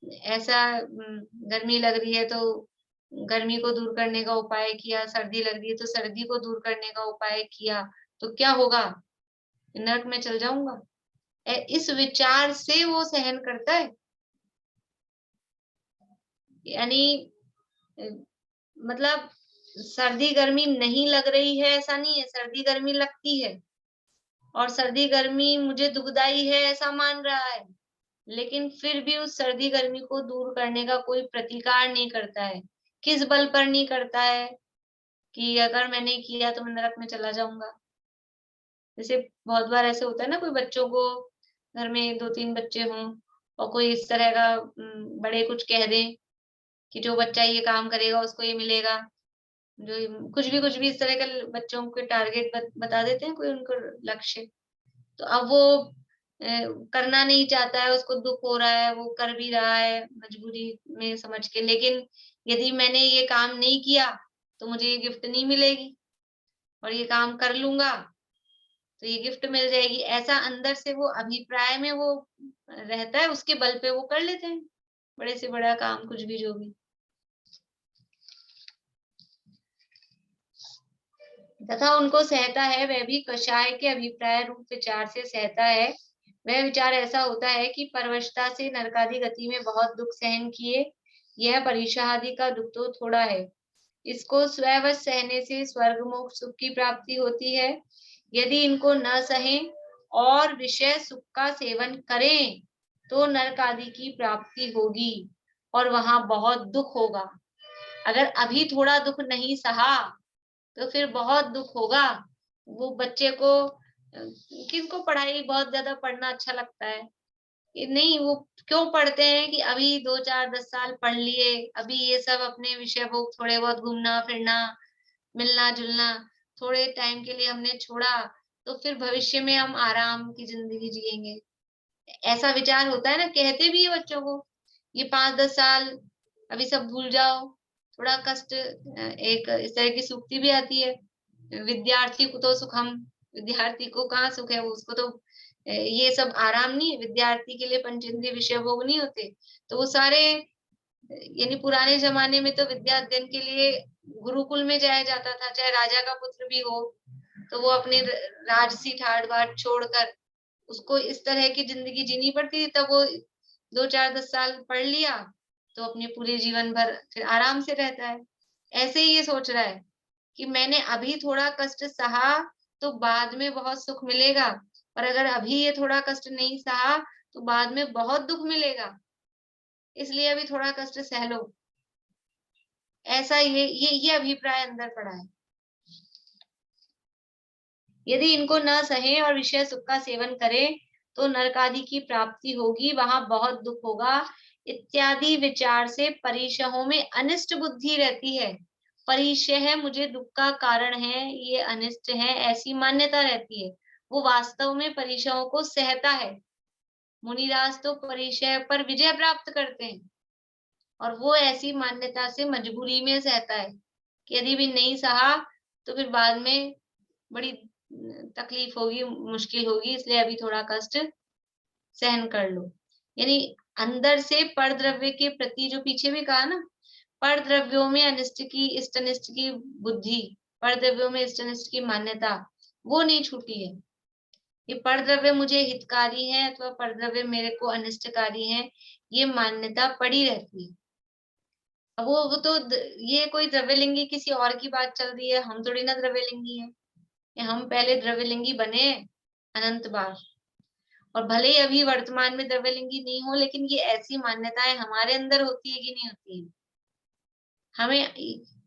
Speaker 1: ऐसा, गर्मी लग रही है तो गर्मी को दूर करने का उपाय किया, सर्दी लग रही है तो सर्दी को दूर करने का उपाय किया, तो क्या होगा? नरक में चल जाऊंगा। इस विचार से वो सहन करता है। यानी मतलब सर्दी गर्मी नहीं लग रही है ऐसा नहीं है, सर्दी गर्मी लगती है, और सर्दी गर्मी मुझे दुखदाई है ऐसा मान रहा है, लेकिन फिर भी उस सर्दी गर्मी को दूर करने का कोई प्रतिकार नहीं करता है। किस बल पर नहीं करता है? कि अगर मैंने किया तो मैं नरक में चला जाऊंगा। जैसे बहुत बार ऐसे होता है ना, कोई बच्चों को, घर में 2-3 बच्चे हों और कोई इस तरह का बड़े कुछ कह दें कि जो बच्चा ये काम करेगा उसको ये मिलेगा। जो कुछ भी इस तरह के बच्चों के टारगेट बता देते हैं, कोई उनको लक्ष्य। तो अब वो करना नहीं चाहता है, उसको दुःख हो रहा है, वो कर भी रहा है मजबूरी में समझ के, लेकिन यदि मैंने ये काम नहीं किया तो मुझे ये गिफ्ट नहीं मिलेगी, और ये काम कर लूँगा तो ये गिफ्ट मिल जाएगी। ऐसा अंदर से वो अभिप्राय में वो रहता है, उसके बल पे वो कर लेते हैं, बड़े से बड़ा काम, कुछ भी जो भी। तथा उनको सहता है, वह भी कषाय के अभिप्राय रूप विचार से सहता है। वह विचार ऐसा होता है कि परवशता से नरकादि गति में बहुत दुख सहन किए, यह परीक्षा आदि का दुख तो थोड़ा है, इसको स्ववश सहने से स्वर्ग मोक्ष सुख की प्राप्ति होती है। यदि इनको न सहें और विषय सुख का सेवन करें तो नरक आदि की प्राप्ति होगी, और वहां बहुत दुख होगा। अगर अभी थोड़ा दुख नहीं सहा तो फिर बहुत दुख होगा। वो बच्चे को, किसको पढ़ाई बहुत ज्यादा पढ़ना अच्छा लगता है? नहीं, वो क्यों पढ़ते हैं कि अभी 2-4-10 साल पढ़ लिए, अभी ये सब अपने विषय भोग, थोड़े बहुत घूमना फिरना, मिलना जुलना, थोड़े टाइम के लिए हमने छोड़ा, तो फिर भविष्य में हम आराम की जिंदगी जिएंगे। ऐसा विचार होता है ना, कहते भी है बच्चों को, ये 5-10 साल अभी सब भूल जाओ, थोड़ा कष्ट, एक इस तरह की सूक्ति भी आती है, विद्यार्थी को तो सुखम, विद्यार्थी को कहाँ सुख है, वो उसको तो ये सब आराम नहीं है, विद्यार्थी के लिए पंचेंद्रिय विषय भोग नहीं होते। तो वो सारे, यानी पुराने जमाने में तो विद्या अध्ययन के लिए गुरुकुल में जाया जाता था, चाहे राजा का पुत्र भी हो, तो वो अपने राजसी ठाट बाट छोड़कर उसको इस तरह की जिंदगी जीनी पड़ती थी। तब वो 2-4-10 साल पढ़ लिया तो अपने पूरे जीवन भर फिर आराम से रहता है। ऐसे ही ये सोच रहा है कि मैंने अभी थोड़ा कष्ट सहा तो बाद में बहुत सुख मिलेगा, और अगर अभी ये थोड़ा कष्ट नहीं सहा तो बाद में बहुत दुख मिलेगा, इसलिए अभी थोड़ा कष्ट सह लो। ऐसा ये अभिप्राय अंदर पड़ा है। यदि इनको न सहे और विषय सुख का सेवन करें तो नरक आदि की प्राप्ति होगी, वहां बहुत दुख होगा इत्यादि विचार से परिशहों में अनिष्ट बुद्धि रहती है। परिशय है मुझे दुख का कारण है, ये अनिष्ट है, ऐसी मान्यता रहती है। वो वास्तव में परिशहों को सहता है। मुनिराज तो परिशय पर विजय प्राप्त करते हैं और वो ऐसी मान्यता से मजबूरी में सहता है कि यदि भी नहीं सहा तो फिर बाद में बड़ी तकलीफ होगी, मुश्किल होगी, इसलिए अभी थोड़ा कष्ट सहन कर लो। यानी अंदर से पर द्रव्य के प्रति, जो पीछे भी कहा ना, पर द्रव्यों में अनिष्ट की इष्ट अनिष्ट की बुद्धि, पर द्रव्यों में इष्ट अनिष्ट की मान्यता, वो नहीं छूटी है। ये पर द्रव्य मुझे हितकारी है अथवा पर द्रव्य मेरे को अनिष्टकारी है, ये मान्यता पड़ी रहती है। अब वो तो ये कोई द्रव्यलिंगी किसी और की बात चल रही है, हम थोड़ी ना द्रव्यलिंगी है। हम पहले द्रव्यलिंगी बने अनंत बार, और भले ही अभी वर्तमान में द्रव्यलिंगी नहीं हो, लेकिन ये ऐसी मान्यताएं हमारे अंदर होती है कि नहीं होती है। हमें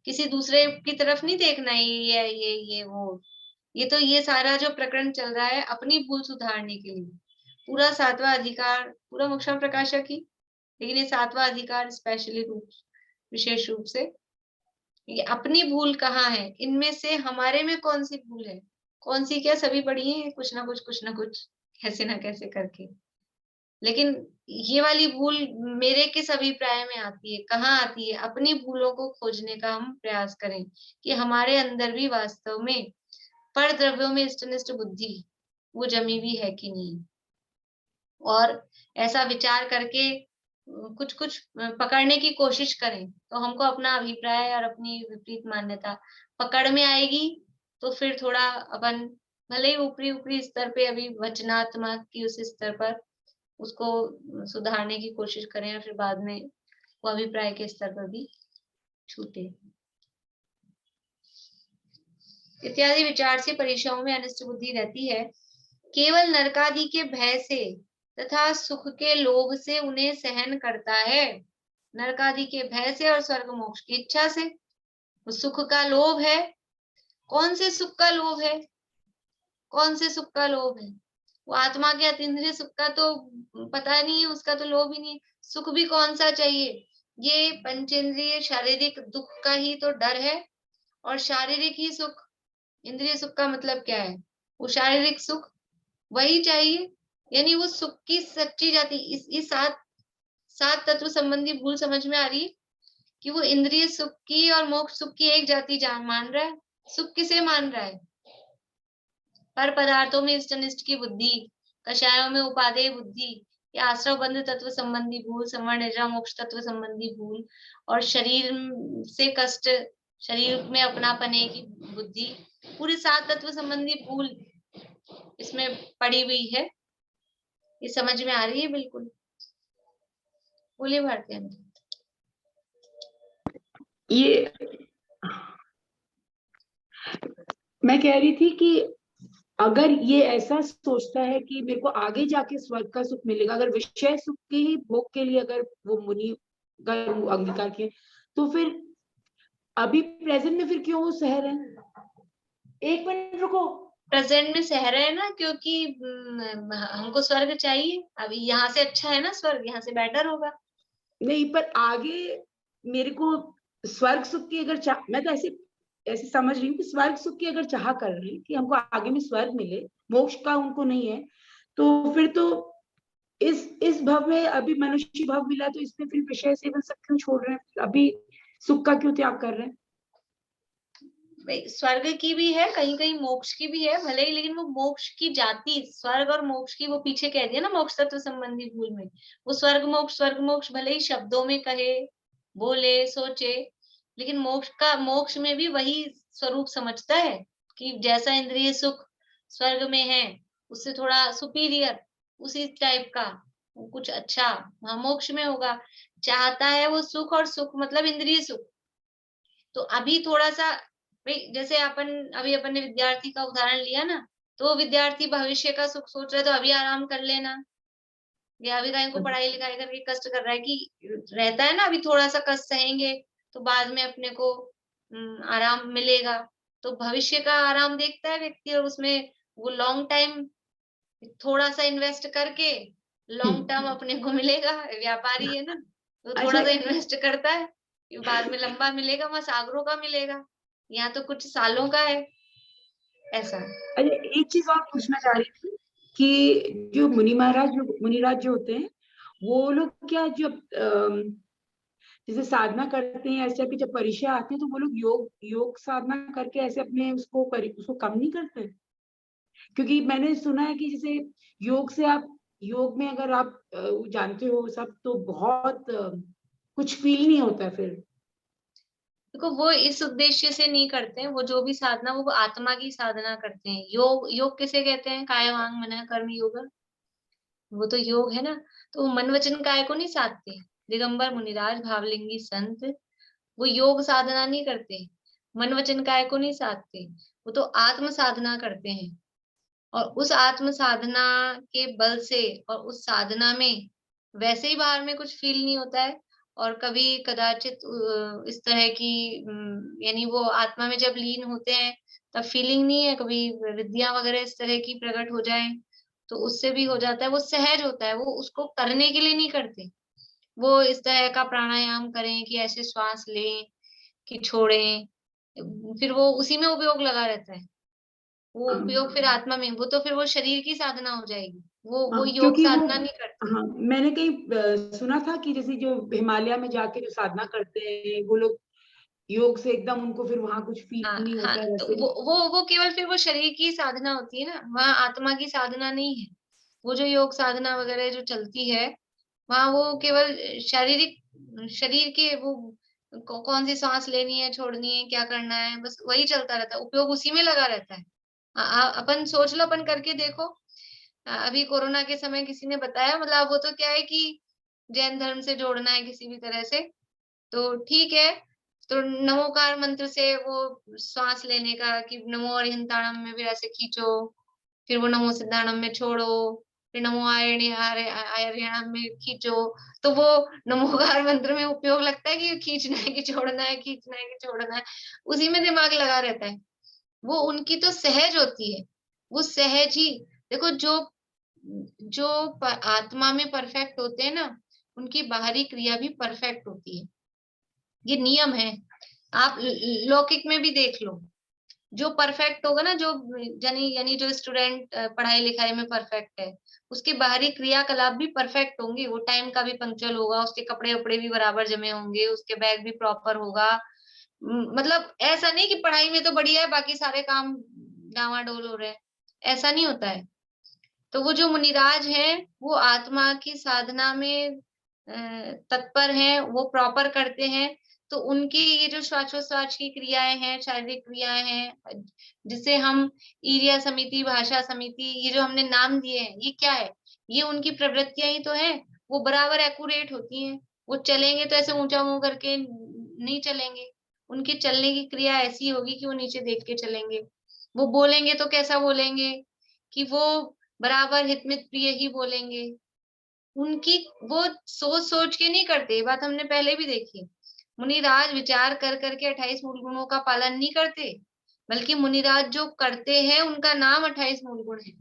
Speaker 1: किसी दूसरे की तरफ नहीं देखना है, ये वो, ये तो ये सारा जो प्रकरण चल रहा है अपनी भूल सुधारने के लिए। पूरा 7वां अधिकार, पूरा मोक्ष प्रकाशक ही, लेकिन ये 7वां अधिकार स्पेशली रूप, विशेष रूप से ये अपनी भूल कहाँ है, इनमें से हमारे में कौन सी भूल है, कौन सी क्या, सभी पढ़ी है कुछ ना कुछ कैसे ना कैसे करके। लेकिन ये वाली भूल मेरे किस अभिप्राय में आती है, कहाँ आती है, अपनी भूलों को खोजने का हम प्रयास करें कि हमारे अंदर भी वास्तव में पर द्रव्यों में इष्टनिष्ट बुद्धि वो जमी हुई है कि नहीं। और ऐसा विचार करके कुछ कुछ पकड़ने की कोशिश करें तो हमको अपना अभिप्राय और अपनी विपरीत मान्यता पकड़ में आएगी। तो फिर थोड़ा अपन भले ही ऊपरी ऊपरी स्तर पे अभी वचनात्मक की उस स्तर पर उसको सुधारने की कोशिश करें और फिर बाद में वो अभिप्राय के स्तर पर भी छूटे। इत्यादि विचार से परीक्षाओं में अनिष्ट बुद्धि रहती है। केवल नरकादि के भय से तथा सुख के लोभ से उन्हें सहन करता है। नरकादि के भय से और स्वर्ग मोक्ष की इच्छा से। सुख का लोभ है, कौन से सुख का लोभ है, कौन से सुख का लोभ है, वो आत्मा के अतीन्द्रिय सुख का तो पता नहीं है, उसका तो लोभ ही नहीं है। सुख भी कौन सा चाहिए, ये पंचेंद्रिय शारीरिक दुख का ही तो डर है। और शारीरिक ही सुख, इंद्रिय सुख का मतलब क्या है, वो शारीरिक सुख वही चाहिए। यानी वो सुख की सच्ची जाति, इस सात तत्व संबंधी भूल समझ में आ रही है कि वो इंद्रिय सुख की और मोक्ष सुख की एक जाति जान मान रहा है। सुख किसे मान रहा है, पर पदार्थों में इष्ट अनिष्ट की बुद्धि, कषायों में उपादेय बुद्धि, या आश्रव बंध तत्व संबंधी भूल, संवर्ण निद्रा मोक्ष तत्व संबंधी भूल, और शरीर से कष्ट, शरीर में अपनापने की बुद्धि, पूरी 7 तत्व संबंधी भूल इसमें पड़ी हुई है। ये समझ में आ रही है बिल्कुल? बोलिए भारती आंटी।
Speaker 3: ये मैं कह रही थी कि अगर ये ऐसा सोचता है कि मेरे को आगे जाके स्वर्ग का सुख मिलेगा, अगर विषय सुख के ही भोग के लिए अगर वो मुनि का अंगीकार किए, तो फिर अभी प्रेजेंट में फिर क्यों वो सह रहे हैं? एक मिनट रुको।
Speaker 1: प्रेजेंट में सह रहे हैं ना, क्योंकि हमको स्वर्ग चाहिए। अभी यहाँ से अच्छा है ना स्वर्ग, यहाँ से बेटर होगा।
Speaker 3: नहीं, पर आगे मेरे को स्वर्ग सुख की अगर चाह, मैं तो ऐसे ऐसे समझ रही हूँ कि स्वर्ग सुख की अगर चाह कर रहे हैं कि हमको आगे में स्वर्ग मिले, मोक्ष का उनको नहीं है, तो फिर तो इस भव में अभी मनुष्य भव मिला, तो इसमें फिर विषय सेवन सब क्यों छोड़ रहे हैं, अभी सुख का क्यों त्याग कर रहे हैं?
Speaker 1: स्वर्ग की भी है, कहीं कहीं मोक्ष की भी है भले ही, लेकिन वो मोक्ष की जाति, स्वर्ग और मोक्ष की वो पीछे कह दिया ना मोक्ष तत्व संबंधी भूल में। वो स्वर्ग मोक्ष भले ही शब्दों में कहे, बोले, सोचे, लेकिन मोक्ष में भी वही स्वरूप समझता है कि जैसा इंद्रिय सुख स्वर्ग में है उससे थोड़ा सुपीरियर, उसी टाइप का कुछ अच्छा वहां मोक्ष में होगा। चाहता है वो सुख, और सुख मतलब इंद्रिय सुख। तो अभी थोड़ा सा भाई, जैसे अपन ने विद्यार्थी का उदाहरण लिया ना, तो विद्यार्थी भविष्य का सुख सोच रहा है तो अभी आराम कर लेना, या अभी कहीं को पढ़ाई लिखाई करके कष्ट कर रहा है कि रहता है ना, अभी थोड़ा सा कष्ट सहेंगे तो बाद में अपने को आराम मिलेगा। तो भविष्य का आराम देखता है व्यक्ति, और उसमें वो लॉन्ग टाइम थोड़ा सा इन्वेस्ट करके लॉन्ग टर्म अपने को मिलेगा, व्यापारी है ना, तो थोड़ा सा इन्वेस्ट करता है, कि बाद में लंबा मिलेगा, वहां सागरों का मिलेगा, यहाँ तो कुछ सालों का है, ऐसा।
Speaker 3: अच्छा, एक चीज और पूछना चाह रही थी कि जो मुनिराज जो होते हैं, वो लोग क्या जब जैसे साधना करते हैं, ऐसे कि जब परीक्षा आती है तो वो लोग योग साधना करके ऐसे अपने उसको कम नहीं करते? क्योंकि मैंने सुना है कि जैसे योग में अगर आप जानते हो सब, तो बहुत कुछ फील नहीं होता फिर।
Speaker 1: देखो वो इस उद्देश्य से नहीं करते हैं, वो जो भी साधना वो आत्मा की साधना करते हैं। योग किसे कहते हैं? काय वांग मन कर्म योग, वो तो योग है ना। तो वो मन वचन काय को नहीं साधते। दिगंबर मुनिराज भावलिंगी संत वो योग साधना नहीं करते, मन वचन काय को नहीं साधते, वो तो आत्म साधना करते हैं। और उस आत्म साधना के बल से और उस साधना में वैसे ही बाहर में कुछ फील नहीं होता है। और कभी कदाचित इस तरह की यानी वो आत्मा में जब लीन होते हैं तब फीलिंग नहीं है, कभी विद्या वगैरह इस तरह की प्रकट हो जाए तो उससे भी हो जाता है। वो सहज होता है, वो उसको करने के लिए नहीं करते। वो इस तरह का प्राणायाम करें कि ऐसे श्वास लें कि छोड़ें, फिर वो उसी में उपयोग लगा रहता है। वो उपयोग फिर आत्मा में, वो तो फिर वो शरीर की साधना हो जाएगी, वो योग
Speaker 3: क्योंकि वो
Speaker 1: साधना नहीं करते।
Speaker 3: हाँ, मैंने कहीं सुना था कि जैसे जो हिमालय में जाके जो साधना करते हैं वो लोग, योग से एकदम उनको फिर वहां कुछ फील
Speaker 1: हाँ
Speaker 3: नहीं
Speaker 1: हाँ,
Speaker 3: होता है
Speaker 1: तो
Speaker 3: वैसे।
Speaker 1: वो केवल फिर वो शरीर की साधना होती है ना, वहाँ आत्मा की साधना नहीं है। वो जो योग साधना वगैरह जो चलती है वहाँ वो केवल शारीरिक शरीर के वो कौन सी सांस लेनी है छोड़नी है क्या करना है, बस वही चलता रहता है, उपयोग उसी में लगा रहता है। अपन सोच लो, अपन करके देखो। अभी कोरोना के समय किसी ने बताया, मतलब वो तो क्या है कि जैन धर्म से जोड़ना है किसी भी तरह से, तो ठीक है। तो नमोकार मंत्र से वो श्वास लेने का कि नमो अरिहंताणम में भी ऐसे खींचो, फिर वो नमो सिद्धाणम में छोड़ो, फिर नमो आर्यणाम में खींचो। तो वो नमोकार मंत्र में उपयोग लगता है कि खींचना है कि छोड़ना है, खींचना है कि छोड़ना है, उसी में दिमाग लगा रहता है। वो उनकी तो सहज होती है, वो सहज ही। देखो जो जो आत्मा में परफेक्ट होते हैं ना, उनकी बाहरी क्रिया भी परफेक्ट होती है। ये नियम है। आप लौकिक में भी देख लो, जो परफेक्ट होगा ना, जो यानी यानी जो स्टूडेंट पढ़ाई लिखाई में परफेक्ट है, उसके बाहरी क्रियाकलाप भी परफेक्ट होंगे, वो टाइम का भी पंक्चुअल होगा, उसके कपड़े वपड़े भी बराबर जमे होंगे, उसके बैग भी प्रॉपर होगा। मतलब ऐसा नहीं कि पढ़ाई में तो बढ़िया है बाकी सारे काम डावाडोल हो रहे हैं, ऐसा नहीं होता है। तो वो जो मुनिराज हैं वो आत्मा की साधना में तत्पर हैं, वो प्रॉपर करते हैं। तो उनकी ये जो श्वासोच्छ्वास की क्रियाएं हैं, शारीरिक क्रियाएं हैं, जिसे हम ईर्या समिति, भाषा समिति, ये जो हमने नाम दिए हैं, ये क्या है? ये उनकी प्रवृत्तियां ही तो है। वो बराबर एक्यूरेट होती हैं। वो चलेंगे तो ऐसे ऊंचा मुंह करके नहीं चलेंगे, उनकी चलने की क्रिया ऐसी होगी कि वो नीचे देख के चलेंगे। वो बोलेंगे तो कैसा बोलेंगे कि वो बराबर हितमित प्रिय ही बोलेंगे। उनकी वो सोच-सोच के नहीं करते, ये बात हमने पहले भी देखी। मुनिराज विचार कर के 28 मूल गुणों का पालन नहीं करते, बल्कि मुनिराज जो करते हैं उनका नाम 28 मूल गुण है।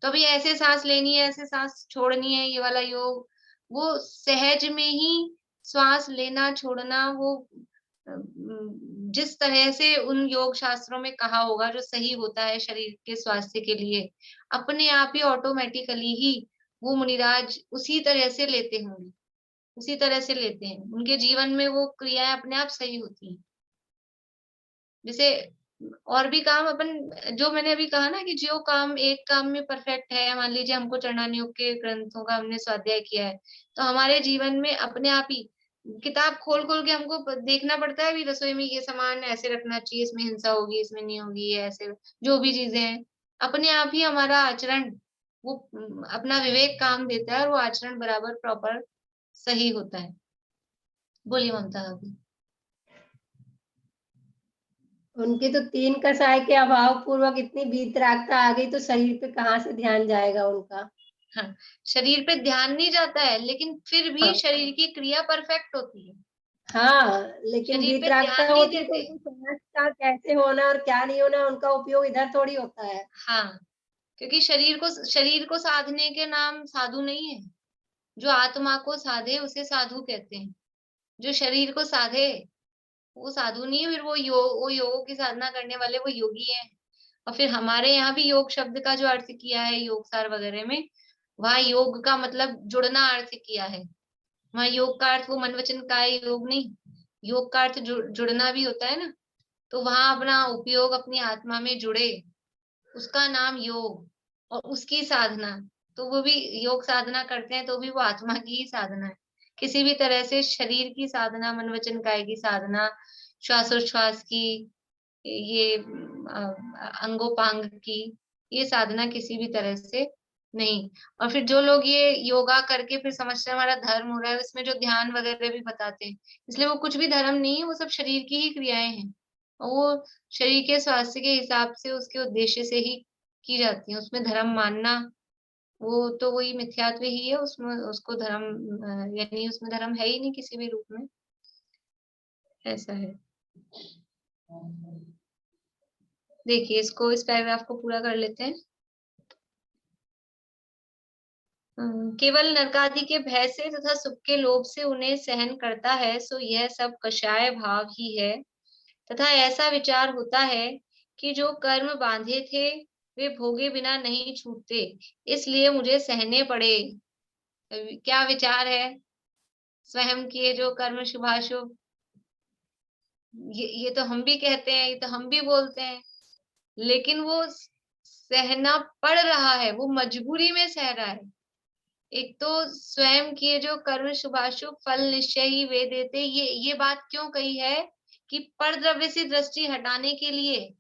Speaker 1: तो अभी ऐसे सांस लेनी है, ऐसे सांस छोड़नी है, ये वाला योग, वो सहज में ही श्वास लेना छोड़ना, वो जिस तरह से उन योग शास्त्रों में कहा होगा जो सही होता है शरीर के स्वास्थ्य के लिए, अपने आप ही ऑटोमेटिकली ही वो मुनिराज उसी तरह से लेते होंगे, उसी तरह से लेते हैं। उनके जीवन में वो क्रियाएँ अपने आप सही होती हैं। जैसे और भी काम अपन, जो मैंने अभी कहा ना कि जो काम एक काम में परफेक्ट है, मान लीजिए हमको चरणान योग के ग्रंथों का हमने स्वाध्याय किया है, तो हमारे जीवन में अपने आप ही किताब खोल-खोल के हमको देखना पड़ता है, अभी रसोई में ये सामान ऐसे रखना चाहिए, इसमें हिंसा होगी, इसमें नहीं होगी, ये ऐसे जो भी चीजें हैं, अपने आप ही हमारा आचरण वो अपना विवेक काम देता है और वो आचरण बराबर प्रॉपर सही होता है। बोलिए ममता भाभी।
Speaker 4: उनके तो 3 कसाय के अभाव पूर्वक इतनी वीतरागता आ गई, तो शरीर पे कहाँ से ध्यान जाएगा उनका।
Speaker 1: हाँ, शरीर पे ध्यान नहीं जाता है, लेकिन फिर भी
Speaker 4: हाँ,
Speaker 1: शरीर की क्रिया परफेक्ट होती है।
Speaker 4: हाँ, लेकिन
Speaker 1: शरीर पे
Speaker 4: वीतरागता
Speaker 1: ध्यान नहीं
Speaker 4: होती है तो
Speaker 1: देते।
Speaker 4: उनको समझ का कैसे होना और क्या नहीं होना, उनका उपयोग इधर थोड़ी होता है।
Speaker 1: हाँ, क्योंकि शरीर को साधने के नाम साधु नहीं है। जो आत्मा को साधे उसे साधु कहते हैं। जो शरीर को साधे वो साधु नहीं है, फिर वो योगों की साधना करने वाले वो योगी हैं। और फिर हमारे यहाँ भी योग शब्द का जो अर्थ किया है योग सार वगैरह में, वहाँ योग का मतलब जुड़ना अर्थ किया है। वहाँ योग का अर्थ वो मन वचन काय योग नहीं, योग का अर्थ जुड़ना भी होता है ना। तो वहां अपना उपयोग अपनी आत्मा में जुड़े, उसका नाम योग, और उसकी साधना, तो वो भी योग साधना करते हैं तो भी वो आत्मा की ही साधना है। किसी भी तरह से शरीर की साधना, मन वचन काय की साधना, श्वासोच्छ्वास की, ये अंगोपांग की, ये साधना किसी भी तरह से नहीं। और फिर जो लोग ये योगा करके फिर समझते हैं हमारा धर्म हो रहा है, इसमें जो ध्यान वगैरह भी बताते हैं, इसलिए वो कुछ भी धर्म नहीं है, वो सब शरीर की ही क्रियाएं हैं। और वो शरीर के स्वास्थ्य के हिसाब से, उसके उद्देश्य से ही की जाती है। उसमें धर्म मानना वो तो वही मिथ्यात्व ही है, उसमें उसको धर्म यानी उसमें धर्म है ही नहीं किसी भी रूप में, ऐसा है। देखिए इसको, इस पैराग्राफ को पूरा कर लेते हैं। केवल नरकादि के भय से तथा सुख के लोभ से उन्हें सहन करता है, सो यह सब कषाय भाव ही है। तथा ऐसा विचार होता है कि जो कर्म बांधे थे वे भोगे बिना नहीं छूटते, इसलिए मुझे सहने पड़े। क्या विचार है? स्वयं किए जो कर्म शुभाशुभ, ये तो हम भी कहते हैं, ये तो हम भी बोलते हैं, लेकिन वो सहना पड़ रहा है, वो मजबूरी में सह रहा है। एक तो स्वयं किए जो कर्म शुभाशुभ फल निश्चय ही वे देते, ये बात क्यों कही है कि पर द्रव्य से दृष्टि हटाने के लिए।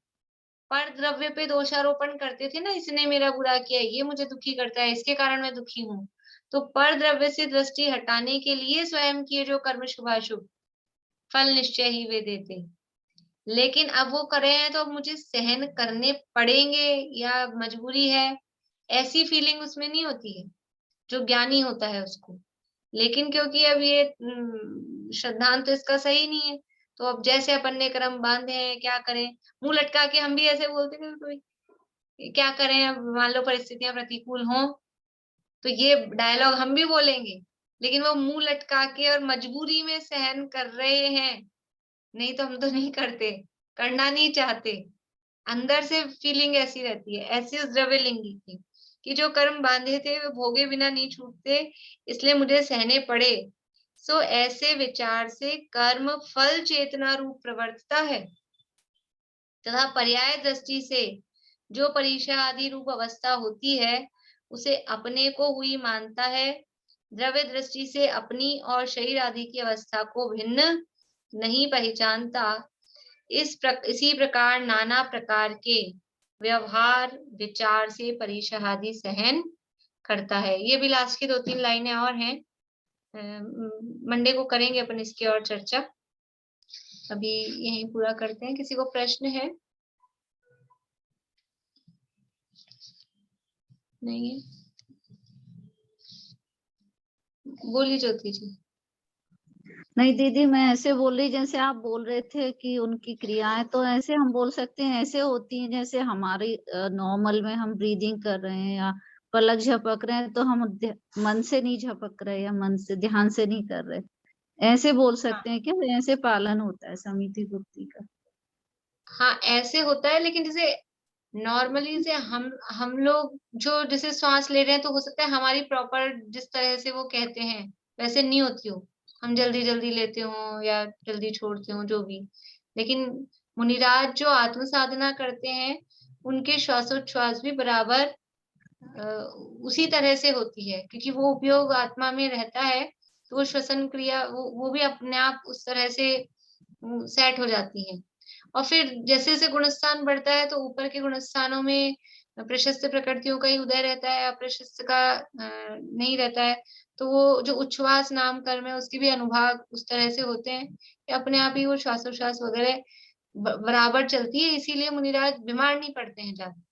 Speaker 1: पर द्रव्य पे दोषारोपण करते थे ना, इसने मेरा बुरा किया, ये मुझे दुखी करता है, इसके कारण मैं दुखी हूँ। तो पर द्रव्य से दृष्टि हटाने के लिए स्वयं किए जो कर्म शुभाशुभ फल निश्चय ही वे देते। लेकिन अब वो कर रहे हैं तो अब मुझे सहन करने पड़ेंगे या मजबूरी है, ऐसी फीलिंग उसमें नहीं होती है जो ज्ञानी होता है उसको। लेकिन क्योंकि अब ये श्रद्धांत तो इसका सही नहीं है, तो अब जैसे अपन ने कर्म बांधे हैं, क्या करें, मुंह लटका के हम भी ऐसे बोलते हैं कोई, क्या करें, अब मान लो परिस्थितियां प्रतिकूल हों तो ये डायलॉग हम भी बोलेंगे, लेकिन वो मुंह लटका के और मजबूरी में सहन कर रहे हैं। नहीं तो हम तो नहीं करते, करना नहीं चाहते, अंदर से फीलिंग ऐसी रहती है। ऐसी उस द्रव्यलिंगी की कि जो कर्म बांधे थे वे भोगे बिना नहीं छूटते, इसलिए मुझे सहने पड़े। सो ऐसे विचार से कर्म फल चेतना रूप प्रवर्तता है, तथा पर्याय दृष्टि से जो परीक्षा आदि रूप अवस्था होती है उसे अपने को हुई मानता है। द्रव्य दृष्टि से अपनी और शरीर आदि की अवस्था को भिन्न नहीं पहचानता। इसी प्रकार नाना प्रकार के व्यवहार विचार से परीक्षा आदि सहन करता है। ये भी लास्ट की 2-3 लाइनें और हैं, मंडे को करेंगे अपन इसकी और चर्चा। अभी यहीं पूरा करते हैं। किसी को प्रश्न है? नहीं है? बोली ज्योति जी।
Speaker 5: नहीं दीदी, मैं ऐसे बोल रही जैसे आप बोल रहे थे कि उनकी क्रियाएं, तो ऐसे हम बोल सकते हैं, ऐसे होती हैं जैसे हमारी नॉर्मल में हम ब्रीदिंग कर रहे हैं या पलक झपक रहे हैं, तो हम मन से नहीं झपक रहे या मन से ध्यान से नहीं कर रहे, ऐसे बोल सकते हैं क्या? ऐसे पालन होता है समिति गुप्ती का?
Speaker 1: हाँ ऐसे होता है, लेकिन जैसे नॉर्मली से हम लोग जो जैसे श्वास ले रहे हैं, तो हो सकता है हमारी प्रॉपर जिस तरह से वो कहते हैं वैसे नहीं होती हो, हम जल्दी जल्दी लेते हो या जल्दी छोड़ते हो, जो भी। लेकिन मुनिराज जो आत्म साधना करते हैं उनके श्वासोच्छ्वास भी बराबर उसी तरह से होती है, क्योंकि वो उपयोग आत्मा में रहता है, तो वो श्वसन क्रिया वो भी अपने आप उस तरह से सेट हो जाती है। और फिर जैसे जैसे गुणस्थान बढ़ता है तो ऊपर के गुणस्थानों में प्रशस्त प्रकृतियों का ही उदय रहता है, अप्रशस्त का नहीं रहता है। तो वो जो उच्छ्वास नाम कर्म है उसके भी अनुभाग उस तरह से होते हैं कि अपने आप ही वो श्वासोच्छ्वास वगैरह बराबर चलती है, इसीलिए मुनिराज बीमार नहीं पड़ते हैं ज्यादा।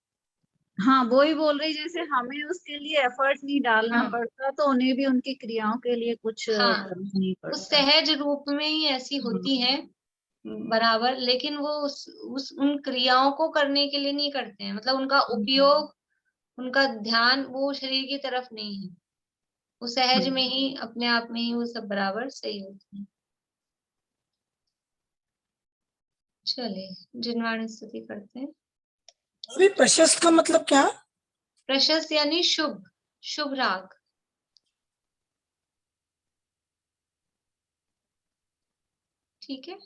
Speaker 5: हाँ वो ही बोल रही, जैसे हमें उसके लिए एफर्ट नहीं डालना
Speaker 1: हाँ
Speaker 5: पड़ता, तो उन्हें भी उनकी क्रियाओं के लिए कुछ
Speaker 1: हाँ,
Speaker 5: करना नहीं
Speaker 1: उस
Speaker 5: पड़ता।
Speaker 1: सहज रूप में ही ऐसी होती हैं बराबर, लेकिन वो उन क्रियाओं को करने के लिए नहीं करते हैं, मतलब उनका उपयोग उनका ध्यान वो शरीर की तरफ नहीं है, वो सहज में ही अपने आप में ही वो सब बराबर सही होते हैं। चलिए जिनवाणी स्तुति करते हैं।
Speaker 6: अभी प्रशस्त का मतलब क्या?
Speaker 1: प्रशस्त यानी शुभ, शुभ राग। ठीक है,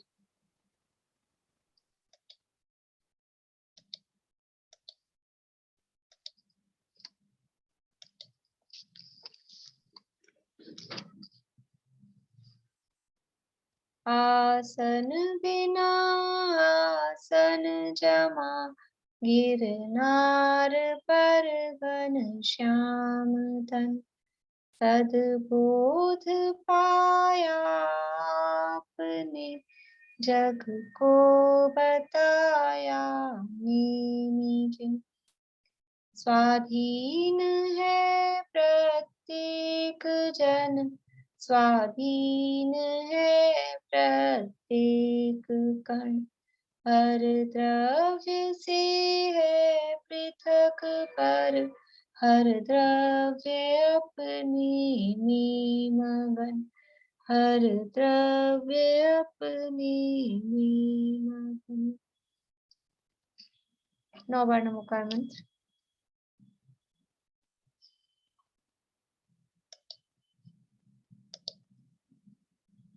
Speaker 1: आसन बिना आसन जमा, गिरनार पर घन श्याम तन, सद्बोध पाया आपने, जग को बताया नेमि जिन। स्वाधीन है प्रत्येक जन, स्वाधीन है प्रत्येक कण, हर द्रव्य से है पृथक पर, हर द्रव्य अपने में मगन, हर द्रव्य अपने में मगन। 9 बार नमोकार मंत्र।